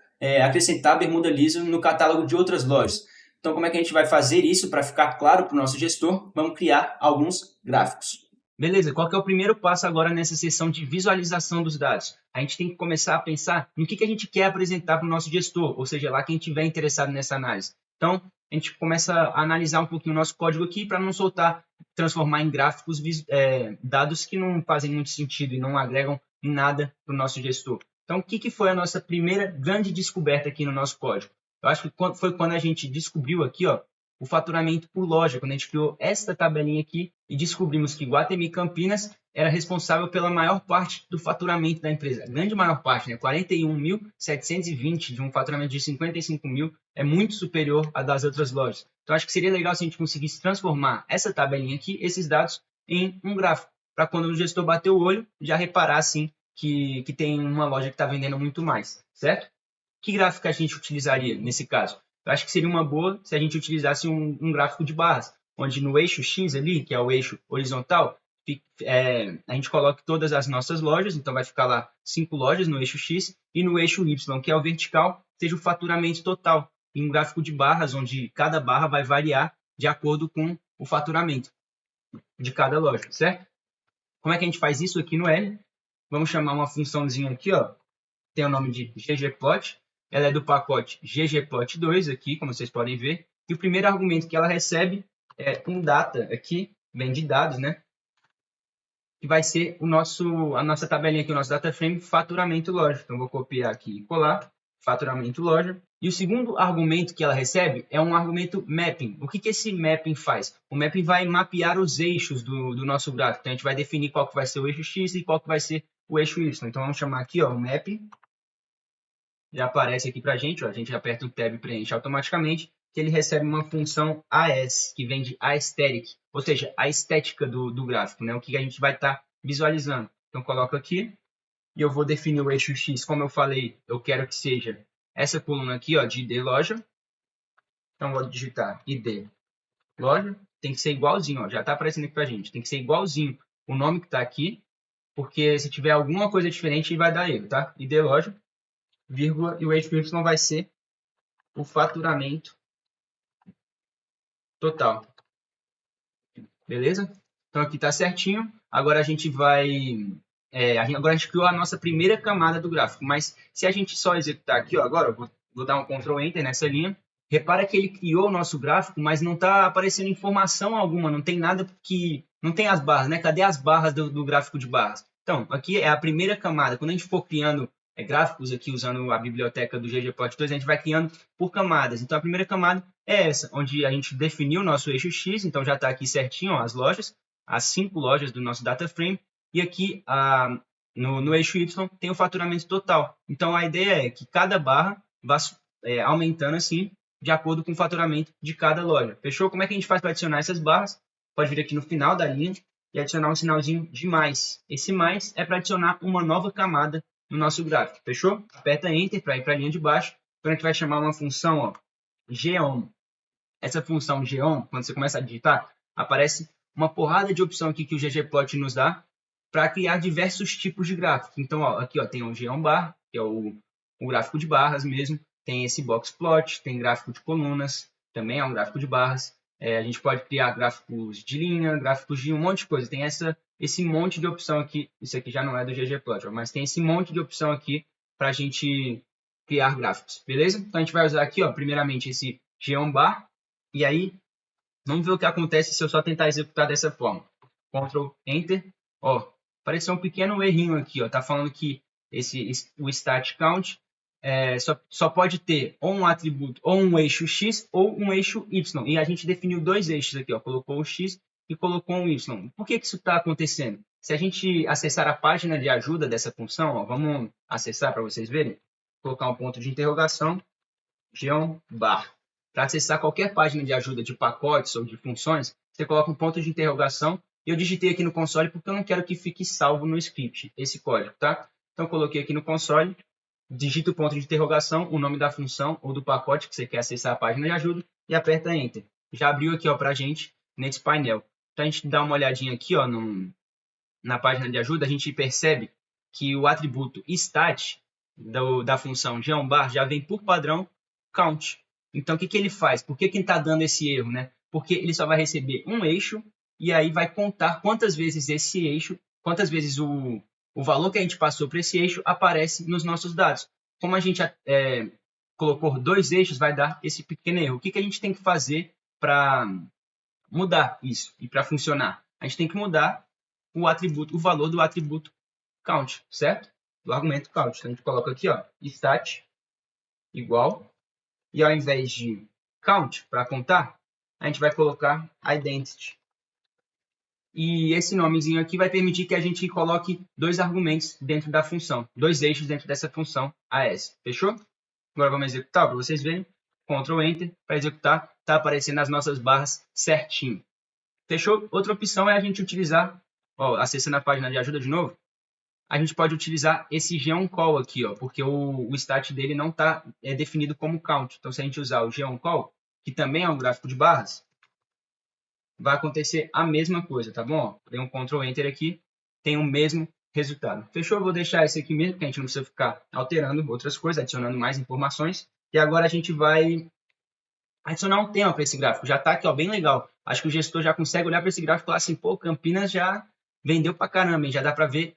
acrescentar bermuda liso no catálogo de outras lojas. Então, como é que a gente vai fazer isso para ficar claro para o nosso gestor? Vamos criar alguns gráficos. Beleza, qual que é o primeiro passo agora nessa sessão de visualização dos dados? A gente tem que começar a pensar no que a gente quer apresentar para o nosso gestor, ou seja, lá quem estiver interessado nessa análise. Então, a gente começa a analisar um pouquinho o nosso código aqui para não transformar em gráficos dados que não fazem muito sentido e não agregam em nada para o nosso gestor. Então, o que foi a nossa primeira grande descoberta aqui no nosso código? Eu acho que foi quando a gente descobriu aqui, ó, o faturamento por loja, quando a gente criou esta tabelinha aqui e descobrimos que Iguatemi Campinas era responsável pela maior parte do faturamento da empresa. A grande maior parte, né? 41.720 de um faturamento de 55 mil é muito superior à das outras lojas. Então, acho que seria legal se a gente conseguisse transformar essa tabelinha aqui, esses dados, em um gráfico, para quando o gestor bater o olho, já reparar, assim, que tem uma loja que está vendendo muito mais, certo? Que gráfico a gente utilizaria nesse caso? Eu acho que seria uma boa se a gente utilizasse um gráfico de barras. onde no eixo X ali, que é o eixo horizontal, a gente coloca todas as nossas lojas, então vai ficar lá 5 lojas no eixo X, e no eixo Y, que é o vertical, seja o faturamento total, em um gráfico de barras, onde cada barra vai variar de acordo com o faturamento de cada loja, certo? Como é que a gente faz isso aqui no L? Vamos chamar uma funçãozinha aqui, ó, tem o nome de ggplot, ela é do pacote ggplot2 aqui, como vocês podem ver, e o primeiro argumento que ela recebe é um data aqui, vem de dados, né? Que vai ser a nossa tabelinha aqui, o nosso data frame, faturamento loja. Então, vou copiar aqui e colar, faturamento loja. E o segundo argumento que ela recebe é um argumento mapping. O que esse mapping faz? O mapping vai mapear os eixos do nosso gráfico. Então, a gente vai definir qual que vai ser o eixo X e qual que vai ser o eixo Y. Então, vamos chamar aqui, ó, o mapping. Já aparece aqui para a gente aperta o tab e preenche automaticamente, que ele recebe uma função AS, que vem de aesthetic, ou seja, a estética do gráfico, né? O que a gente vai estar visualizando. Então, coloco aqui, e eu vou definir o eixo X, como eu falei, eu quero que seja essa coluna aqui, ó, de ID loja. Então, vou digitar ID loja, tem que ser igualzinho, ó, já está aparecendo aqui para a gente, tem que ser igualzinho o nome que está aqui, porque se tiver alguma coisa diferente, vai dar erro, tá? ID loja, vírgula, e o eixo Y vai ser o faturamento total. Beleza? Então aqui está certinho. Agora a gente vai... agora a gente criou a nossa primeira camada do gráfico, mas se a gente só executar aqui, ó, agora eu vou dar um Ctrl Enter nessa linha, repara que ele criou o nosso gráfico, mas não está aparecendo informação alguma, não tem nada que... Não tem as barras, né? Cadê as barras do gráfico de barras? Então, aqui é a primeira camada. Quando a gente for criando gráficos aqui usando a biblioteca do ggplot2, a gente vai criando por camadas. Então, a primeira camada é essa, onde a gente definiu o nosso eixo X, então já está aqui certinho, ó, as lojas, as 5 lojas do nosso data frame, e aqui no eixo Y tem o faturamento total. Então, a ideia é que cada barra vá aumentando assim, de acordo com o faturamento de cada loja. Fechou? Como é que a gente faz para adicionar essas barras? Pode vir aqui no final da linha e adicionar um sinalzinho de mais. Esse mais é para adicionar uma nova camada no nosso gráfico, fechou? Aperta Enter para ir para a linha de baixo. Então, a gente vai chamar uma função, ó, geom. Essa função geom, quando você começa a digitar, aparece uma porrada de opção aqui que o ggplot nos dá para criar diversos tipos de gráfico. Então, ó, aqui ó, tem o geom bar, que é o gráfico de barras mesmo. Tem esse box plot, tem gráfico de colunas, também é um gráfico de barras. A gente pode criar gráficos de linha, gráficos de um monte de coisa. Tem esse monte de opção aqui. Isso aqui já não é do ggplot, mas tem esse monte de opção aqui para a gente criar gráficos, beleza? Então, a gente vai usar aqui, ó, primeiramente, esse geom bar. E aí, vamos ver o que acontece se eu só tentar executar dessa forma. Ctrl Enter. Ó, apareceu um pequeno errinho aqui, ó. Tá falando que o stat count só pode ter ou um atributo, ou um eixo X, ou um eixo Y. E a gente definiu 2 eixos aqui, ó. Colocou o X e colocou um Y. Por que isso está acontecendo? Se a gente acessar a página de ajuda dessa função, ó, vamos acessar para vocês verem. Vou colocar um ponto de interrogação, geom bar. Para acessar qualquer página de ajuda de pacotes ou de funções, você coloca um ponto de interrogação. E eu digitei aqui no console porque eu não quero que fique salvo no script esse código, tá? Então, eu coloquei aqui no console, digita o ponto de interrogação, o nome da função ou do pacote que você quer acessar a página de ajuda e aperta Enter. Já abriu aqui para a gente nesse painel. Então, a gente dá uma olhadinha aqui ó, na página de ajuda, a gente percebe que o atributo stat da função geombar já vem por padrão count. Então, o que ele faz? Por que está dando esse erro, né? Porque ele só vai receber um eixo e aí vai contar quantas vezes esse eixo, quantas vezes o valor que a gente passou para esse eixo aparece nos nossos dados. Como a gente colocou 2 eixos, vai dar esse pequeno erro. O que a gente tem que fazer para mudar isso e para funcionar? A gente tem que mudar o valor do atributo count, certo? Do argumento count. Então, a gente coloca aqui, ó, stat igual. E ao invés de count, para contar, a gente vai colocar identity. E esse nomezinho aqui vai permitir que a gente coloque 2 argumentos dentro da função, 2 eixos dentro dessa função AS. Fechou? Agora vamos executar para vocês verem. Ctrl Enter para executar. Está aparecendo as nossas barras certinho. Fechou? Outra opção é a gente utilizar, ó, acessando a página de ajuda de novo, a gente pode utilizar esse geonCall aqui, ó, porque o stat dele não está definido como count. Então, se a gente usar o geonCall, que também é um gráfico de barras, vai acontecer a mesma coisa, tá bom? Ó, dei um Ctrl Enter aqui, tem o mesmo resultado. Fechou? Eu vou deixar esse aqui mesmo, que a gente não precisa ficar alterando outras coisas, adicionando mais informações. E agora a gente vai adicionar um tema para esse gráfico. Já está aqui, ó, bem legal. Acho que o gestor já consegue olhar para esse gráfico e falar assim, pô, Campinas já vendeu para caramba, hein? Já dá para ver,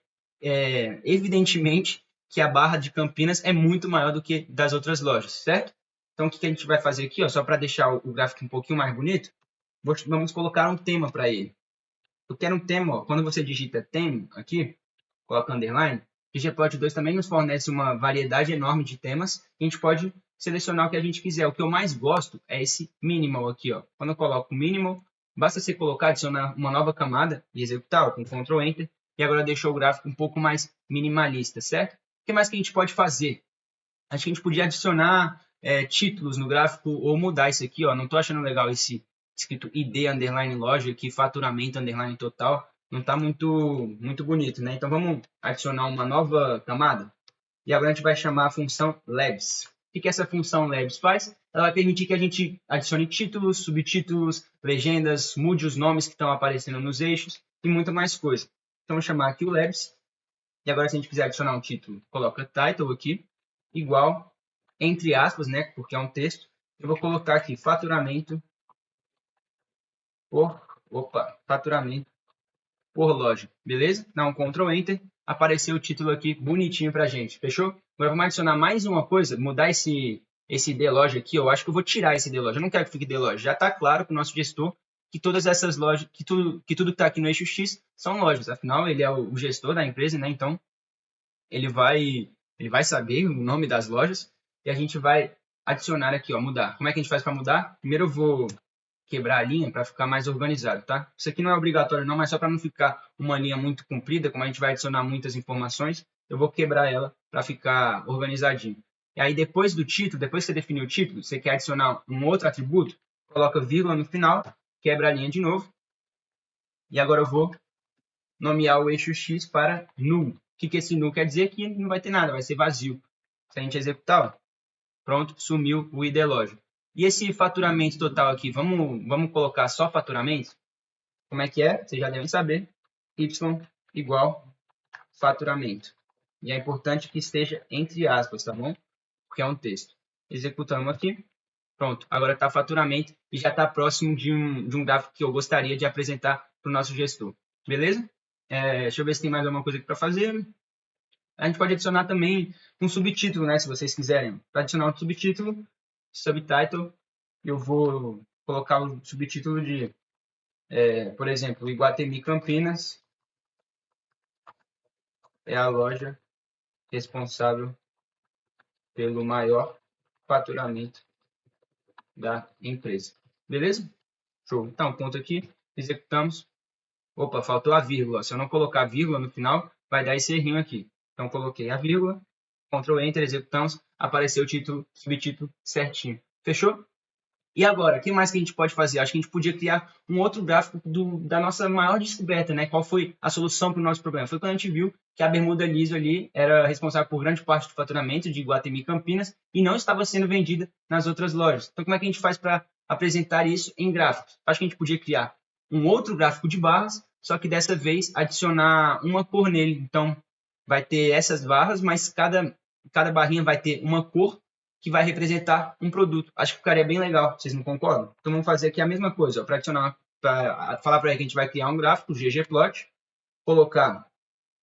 evidentemente, que a barra de Campinas é muito maior do que das outras lojas, certo? Então, o que a gente vai fazer aqui, ó, só para deixar o gráfico um pouquinho mais bonito, vamos colocar um tema para ele. Eu quero um tema, ó, quando você digita theme aqui, coloca underline, o ggplot 2 também nos fornece uma variedade enorme de temas, e a gente pode selecionar o que a gente quiser. O que eu mais gosto é esse minimal aqui, ó. Quando eu coloco minimal, basta você colocar, adicionar uma nova camada e executar, ó, com Ctrl Enter, e agora deixou o gráfico um pouco mais minimalista, certo? O que mais que a gente pode fazer? Acho que a gente podia adicionar títulos no gráfico ou mudar isso aqui, ó. Não estou achando legal esse escrito ID underline loja aqui, faturamento underline total. Não está muito bonito, né? Então vamos adicionar uma nova camada. E agora a gente vai chamar a função labs. O que essa função labs faz? Ela vai permitir que a gente adicione títulos, subtítulos, legendas, mude os nomes que estão aparecendo nos eixos e muita mais coisa. Então vamos chamar aqui o labs. E agora se a gente quiser adicionar um título, coloca title aqui, igual, entre aspas, né, porque é um texto. Eu vou colocar aqui faturamento faturamento por loja, beleza? Dá um Ctrl Enter, apareceu o título aqui bonitinho pra gente, fechou? Agora vamos adicionar mais uma coisa, mudar esse ID loja aqui, eu acho que eu vou tirar esse ID loja, eu não quero que fique ID loja, já está claro para o nosso gestor que todas essas lojas, que tudo que está aqui no eixo X são lojas, afinal ele é o gestor da empresa, né? Então ele vai saber o nome das lojas e a gente vai adicionar aqui, ó, mudar. Como é que a gente faz para mudar? Primeiro eu vou quebrar a linha para ficar mais organizado, tá? Isso aqui não é obrigatório não, mas só para não ficar uma linha muito comprida, como a gente vai adicionar muitas informações, eu vou quebrar ela para ficar organizadinho. E aí depois do título, depois que você definiu o título, você quer adicionar um outro atributo, coloca vírgula no final, quebra a linha de novo. E agora eu vou nomear o eixo X para null. O que esse null quer dizer? Que não vai ter nada, vai ser vazio. Se a gente executar, ó, pronto, sumiu o ID loja. E esse faturamento total aqui, vamos colocar só faturamento? Como é que é? Vocês já devem saber. Y igual faturamento. E é importante que esteja entre aspas, tá bom? Porque é um texto. Executamos aqui. Pronto, agora está faturamento e já está próximo de um gráfico que eu gostaria de apresentar para o nosso gestor. Beleza? Deixa eu ver se tem mais alguma coisa aqui para fazer. A gente pode adicionar também um subtítulo, né? Se vocês quiserem. Para adicionar um subtítulo, subtitle, eu vou colocar o subtítulo de, por exemplo, Iguatemi Campinas é a loja responsável pelo maior faturamento da empresa. Beleza? Show. Então, ponto aqui, executamos. Opa, faltou a vírgula. Se eu não colocar vírgula no final, vai dar esse errinho aqui. Então, coloquei a vírgula, Ctrl Enter, executamos, apareceu o título, subtítulo certinho. Fechou? E agora, o que mais que a gente pode fazer? Acho que a gente podia criar um outro gráfico da nossa maior descoberta, né? Qual foi a solução para o nosso problema? Foi quando a gente viu que a bermuda liso ali era responsável por grande parte do faturamento de Iguatemi Campinas e não estava sendo vendida nas outras lojas. Então, como é que a gente faz para apresentar isso em gráficos? Acho que a gente podia criar um outro gráfico de barras, só que dessa vez adicionar uma cor nele. Então, vai ter essas barras, mas cada barrinha vai ter uma cor que vai representar um produto. Acho que ficaria bem legal, vocês não concordam? Então vamos fazer aqui a mesma coisa, para falar para ele que a gente vai criar um gráfico, ggplot, colocar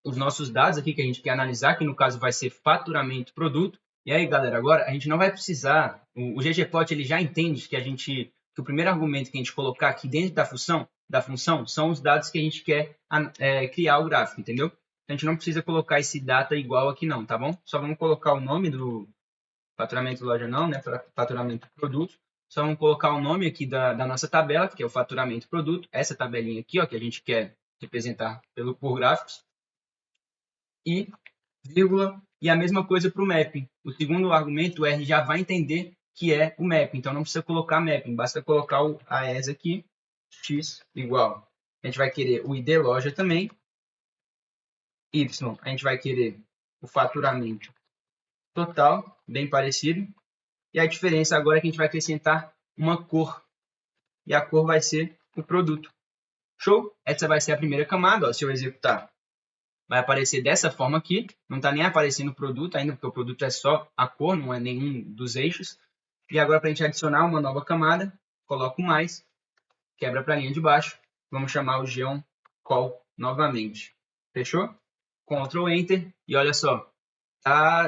os nossos dados aqui que a gente quer analisar, que no caso vai ser faturamento produto. E aí, galera, agora a gente não vai precisar, o ggplot ele já entende que o primeiro argumento que a gente colocar aqui dentro da função são os dados que a gente quer criar o gráfico, entendeu? A gente não precisa colocar esse data igual aqui não, tá bom? Só vamos colocar o nome do faturamento loja não, né? Faturamento produto. Só vamos colocar o nome aqui da nossa tabela, que é o faturamento produto. Essa tabelinha aqui, ó, que a gente quer representar por gráficos. E vírgula. E a mesma coisa para o mapping. O segundo argumento, o R já vai entender que é o mapping. Então, não precisa colocar mapping. Basta colocar o AES aqui. X igual. A gente vai querer o ID loja também. Y. A gente vai querer o faturamento total, bem parecido. E a diferença agora é que a gente vai acrescentar uma cor. E a cor vai ser o produto. Show? Essa vai ser a primeira camada, ó, se eu executar. Vai aparecer dessa forma aqui, não está nem aparecendo o produto ainda, porque o produto é só a cor, não é nenhum dos eixos. E agora, para a gente adicionar uma nova camada, coloco mais, quebra para a linha de baixo, vamos chamar o Geon Call novamente. Fechou? Ctrl Enter, e olha só,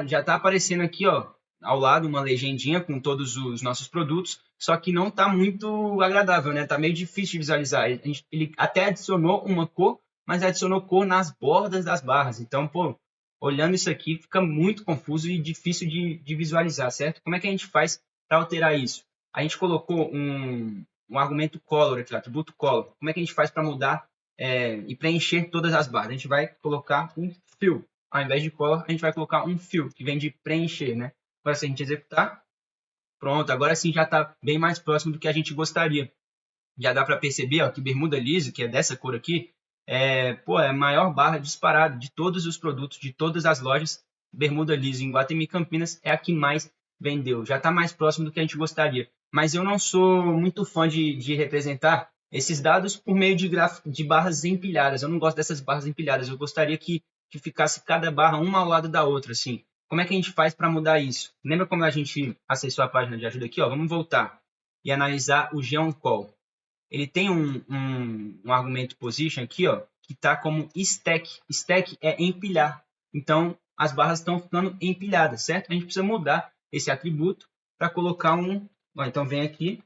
já está aparecendo aqui, ó, ao lado uma legendinha com todos os nossos produtos, só que não está muito agradável, né? Tá meio difícil de visualizar. Ele até adicionou uma cor, mas adicionou cor nas bordas das barras. Então, pô, olhando isso aqui fica muito confuso e difícil de visualizar, certo? Como é que a gente faz para alterar isso? A gente colocou um argumento color aqui, atributo color. Como é que a gente faz para mudar e preencher todas as barras? A gente vai colocar um fill. Ao invés de color, a gente vai colocar um fill, que vem de preencher, né? Agora, se a gente executar, pronto, agora sim já está bem mais próximo do que a gente gostaria. Já dá para perceber, ó, que bermuda liso, que é dessa cor aqui, é a maior barra disparada de todos os produtos, de todas as lojas. Bermuda liso em Guatemi Campinas é a que mais vendeu. Já está mais próximo do que a gente gostaria. Mas eu não sou muito fã de representar esses dados por meio de barras empilhadas. Eu não gosto dessas barras empilhadas. Eu gostaria que ficasse cada barra uma ao lado da outra, assim. Como é que a gente faz para mudar isso? Lembra como a gente acessou a página de ajuda aqui? Ó? Vamos voltar e analisar o GeonCall. Ele tem um argumento position aqui, ó, que está como stack. Stack é empilhar. Então, as barras estão ficando empilhadas, certo? A gente precisa mudar esse atributo para colocar então, vem aqui,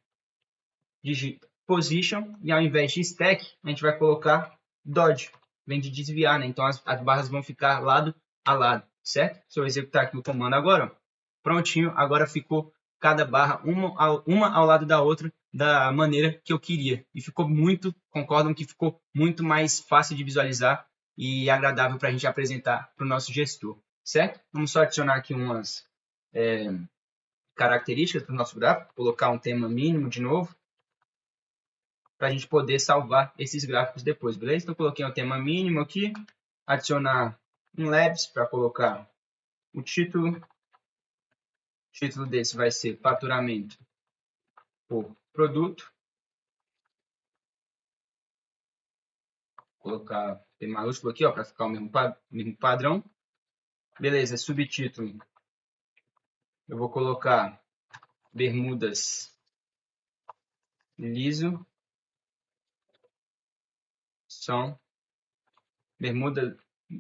digita position, e ao invés de stack, a gente vai colocar dodge. Vem de desviar, né? Então, as barras vão ficar lado a lado, certo? Se eu executar aqui o comando agora, ó, prontinho, agora ficou cada barra uma ao lado da outra, da maneira que eu queria. E ficou concordam que ficou muito mais fácil de visualizar e agradável para a gente apresentar para o nosso gestor, certo? Vamos só adicionar aqui umas características para o nosso gráfico, colocar um tema mínimo de novo, para a gente poder salvar esses gráficos depois, beleza? Então, coloquei um tema mínimo aqui, adicionar um labs para colocar o título. O título desse vai ser faturamento por produto. Vou colocar P maiúsculo aqui, para ficar o mesmo padrão. Beleza, subtítulo. Eu vou colocar bermudas liso. São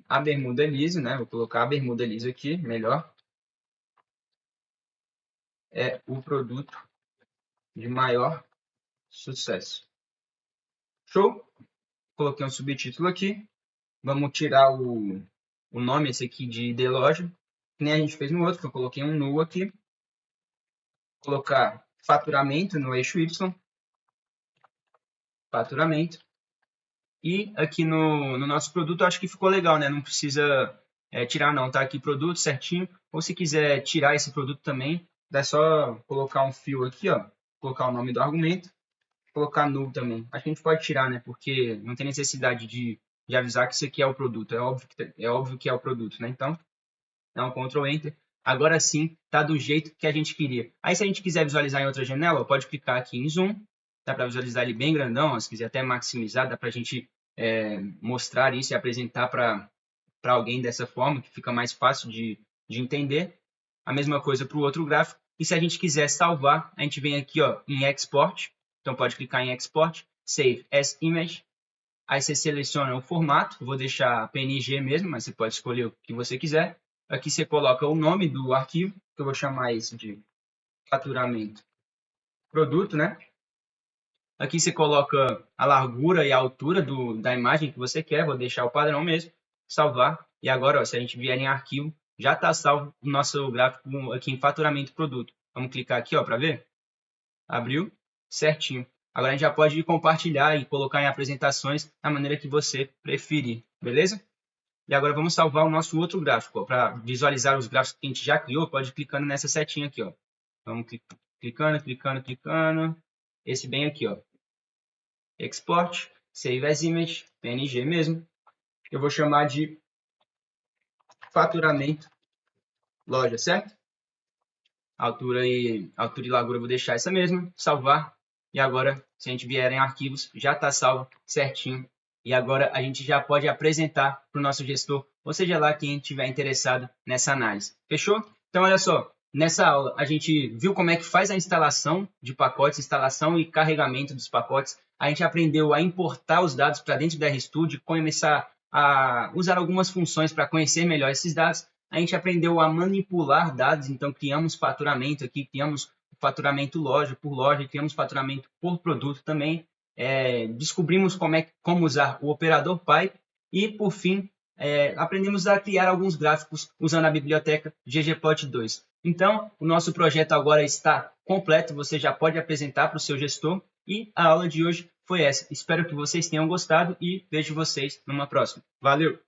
a bermuda liso, né? Vou colocar a bermuda liso aqui, melhor. É o produto de maior sucesso. Show? Coloquei um subtítulo aqui. Vamos tirar o nome, esse aqui, de loja, que nem a gente fez no outro, que eu coloquei um null aqui. Colocar faturamento no eixo Y. Faturamento. E aqui no nosso produto, acho que ficou legal, né? Não precisa tirar não, tá aqui produto certinho. Ou se quiser tirar esse produto também, é só colocar um fio aqui, ó. Colocar o nome do argumento. Colocar null também. Acho que a gente pode tirar, né? Porque não tem necessidade de avisar que isso aqui é o produto. É óbvio que é o produto, né? Então, dá um Ctrl Enter. Agora sim, tá do jeito que a gente queria. Aí, se a gente quiser visualizar em outra janela, pode clicar aqui em Zoom. Dá para visualizar ele bem grandão. Ó, se quiser até maximizar, dá para a gente mostrar isso e apresentar para alguém dessa forma, que fica mais fácil de entender. A mesma coisa para o outro gráfico. E se a gente quiser salvar, a gente vem aqui, ó, em Export. Então, pode clicar em Export, Save as Image. Aí você seleciona o formato. Eu vou deixar PNG mesmo, mas você pode escolher o que você quiser. Aqui você coloca o nome do arquivo, que eu vou chamar isso de faturamento produto, né? Aqui você coloca a largura e a altura da imagem que você quer. Vou deixar o padrão mesmo. Salvar. E agora, ó, se a gente vier em arquivo, já está salvo o nosso gráfico aqui em faturamento produto. Vamos clicar aqui para ver. Abriu. Certinho. Agora a gente já pode compartilhar e colocar em apresentações da maneira que você preferir. Beleza? E agora vamos salvar o nosso outro gráfico. Para visualizar os gráficos que a gente já criou, pode ir clicando nessa setinha aqui. Ó. Vamos clicando. Esse bem aqui, ó. Export, Save as Image, PNG mesmo. Eu vou chamar de faturamento loja, certo? Altura e largura eu vou deixar essa mesma. Salvar. e agora, se a gente vier em arquivos, já está salvo certinho. E agora a gente já pode apresentar para o nosso gestor, ou seja lá quem estiver interessado nessa análise. Fechou? Então, olha só, nessa aula a gente viu como é que faz a instalação de pacotes, instalação e carregamento dos pacotes. A gente aprendeu a importar os dados para dentro da RStudio, começar a usar algumas funções para conhecer melhor esses dados. A gente aprendeu a manipular dados, então criamos faturamento aqui, criamos faturamento loja por loja, criamos faturamento por produto também. Descobrimos como usar o operador pipe e, por fim, aprendemos a criar alguns gráficos usando a biblioteca ggplot2. Então, o nosso projeto agora está completo, você já pode apresentar para o seu gestor e a aula de hoje foi essa. Espero que vocês tenham gostado e vejo vocês numa próxima. Valeu!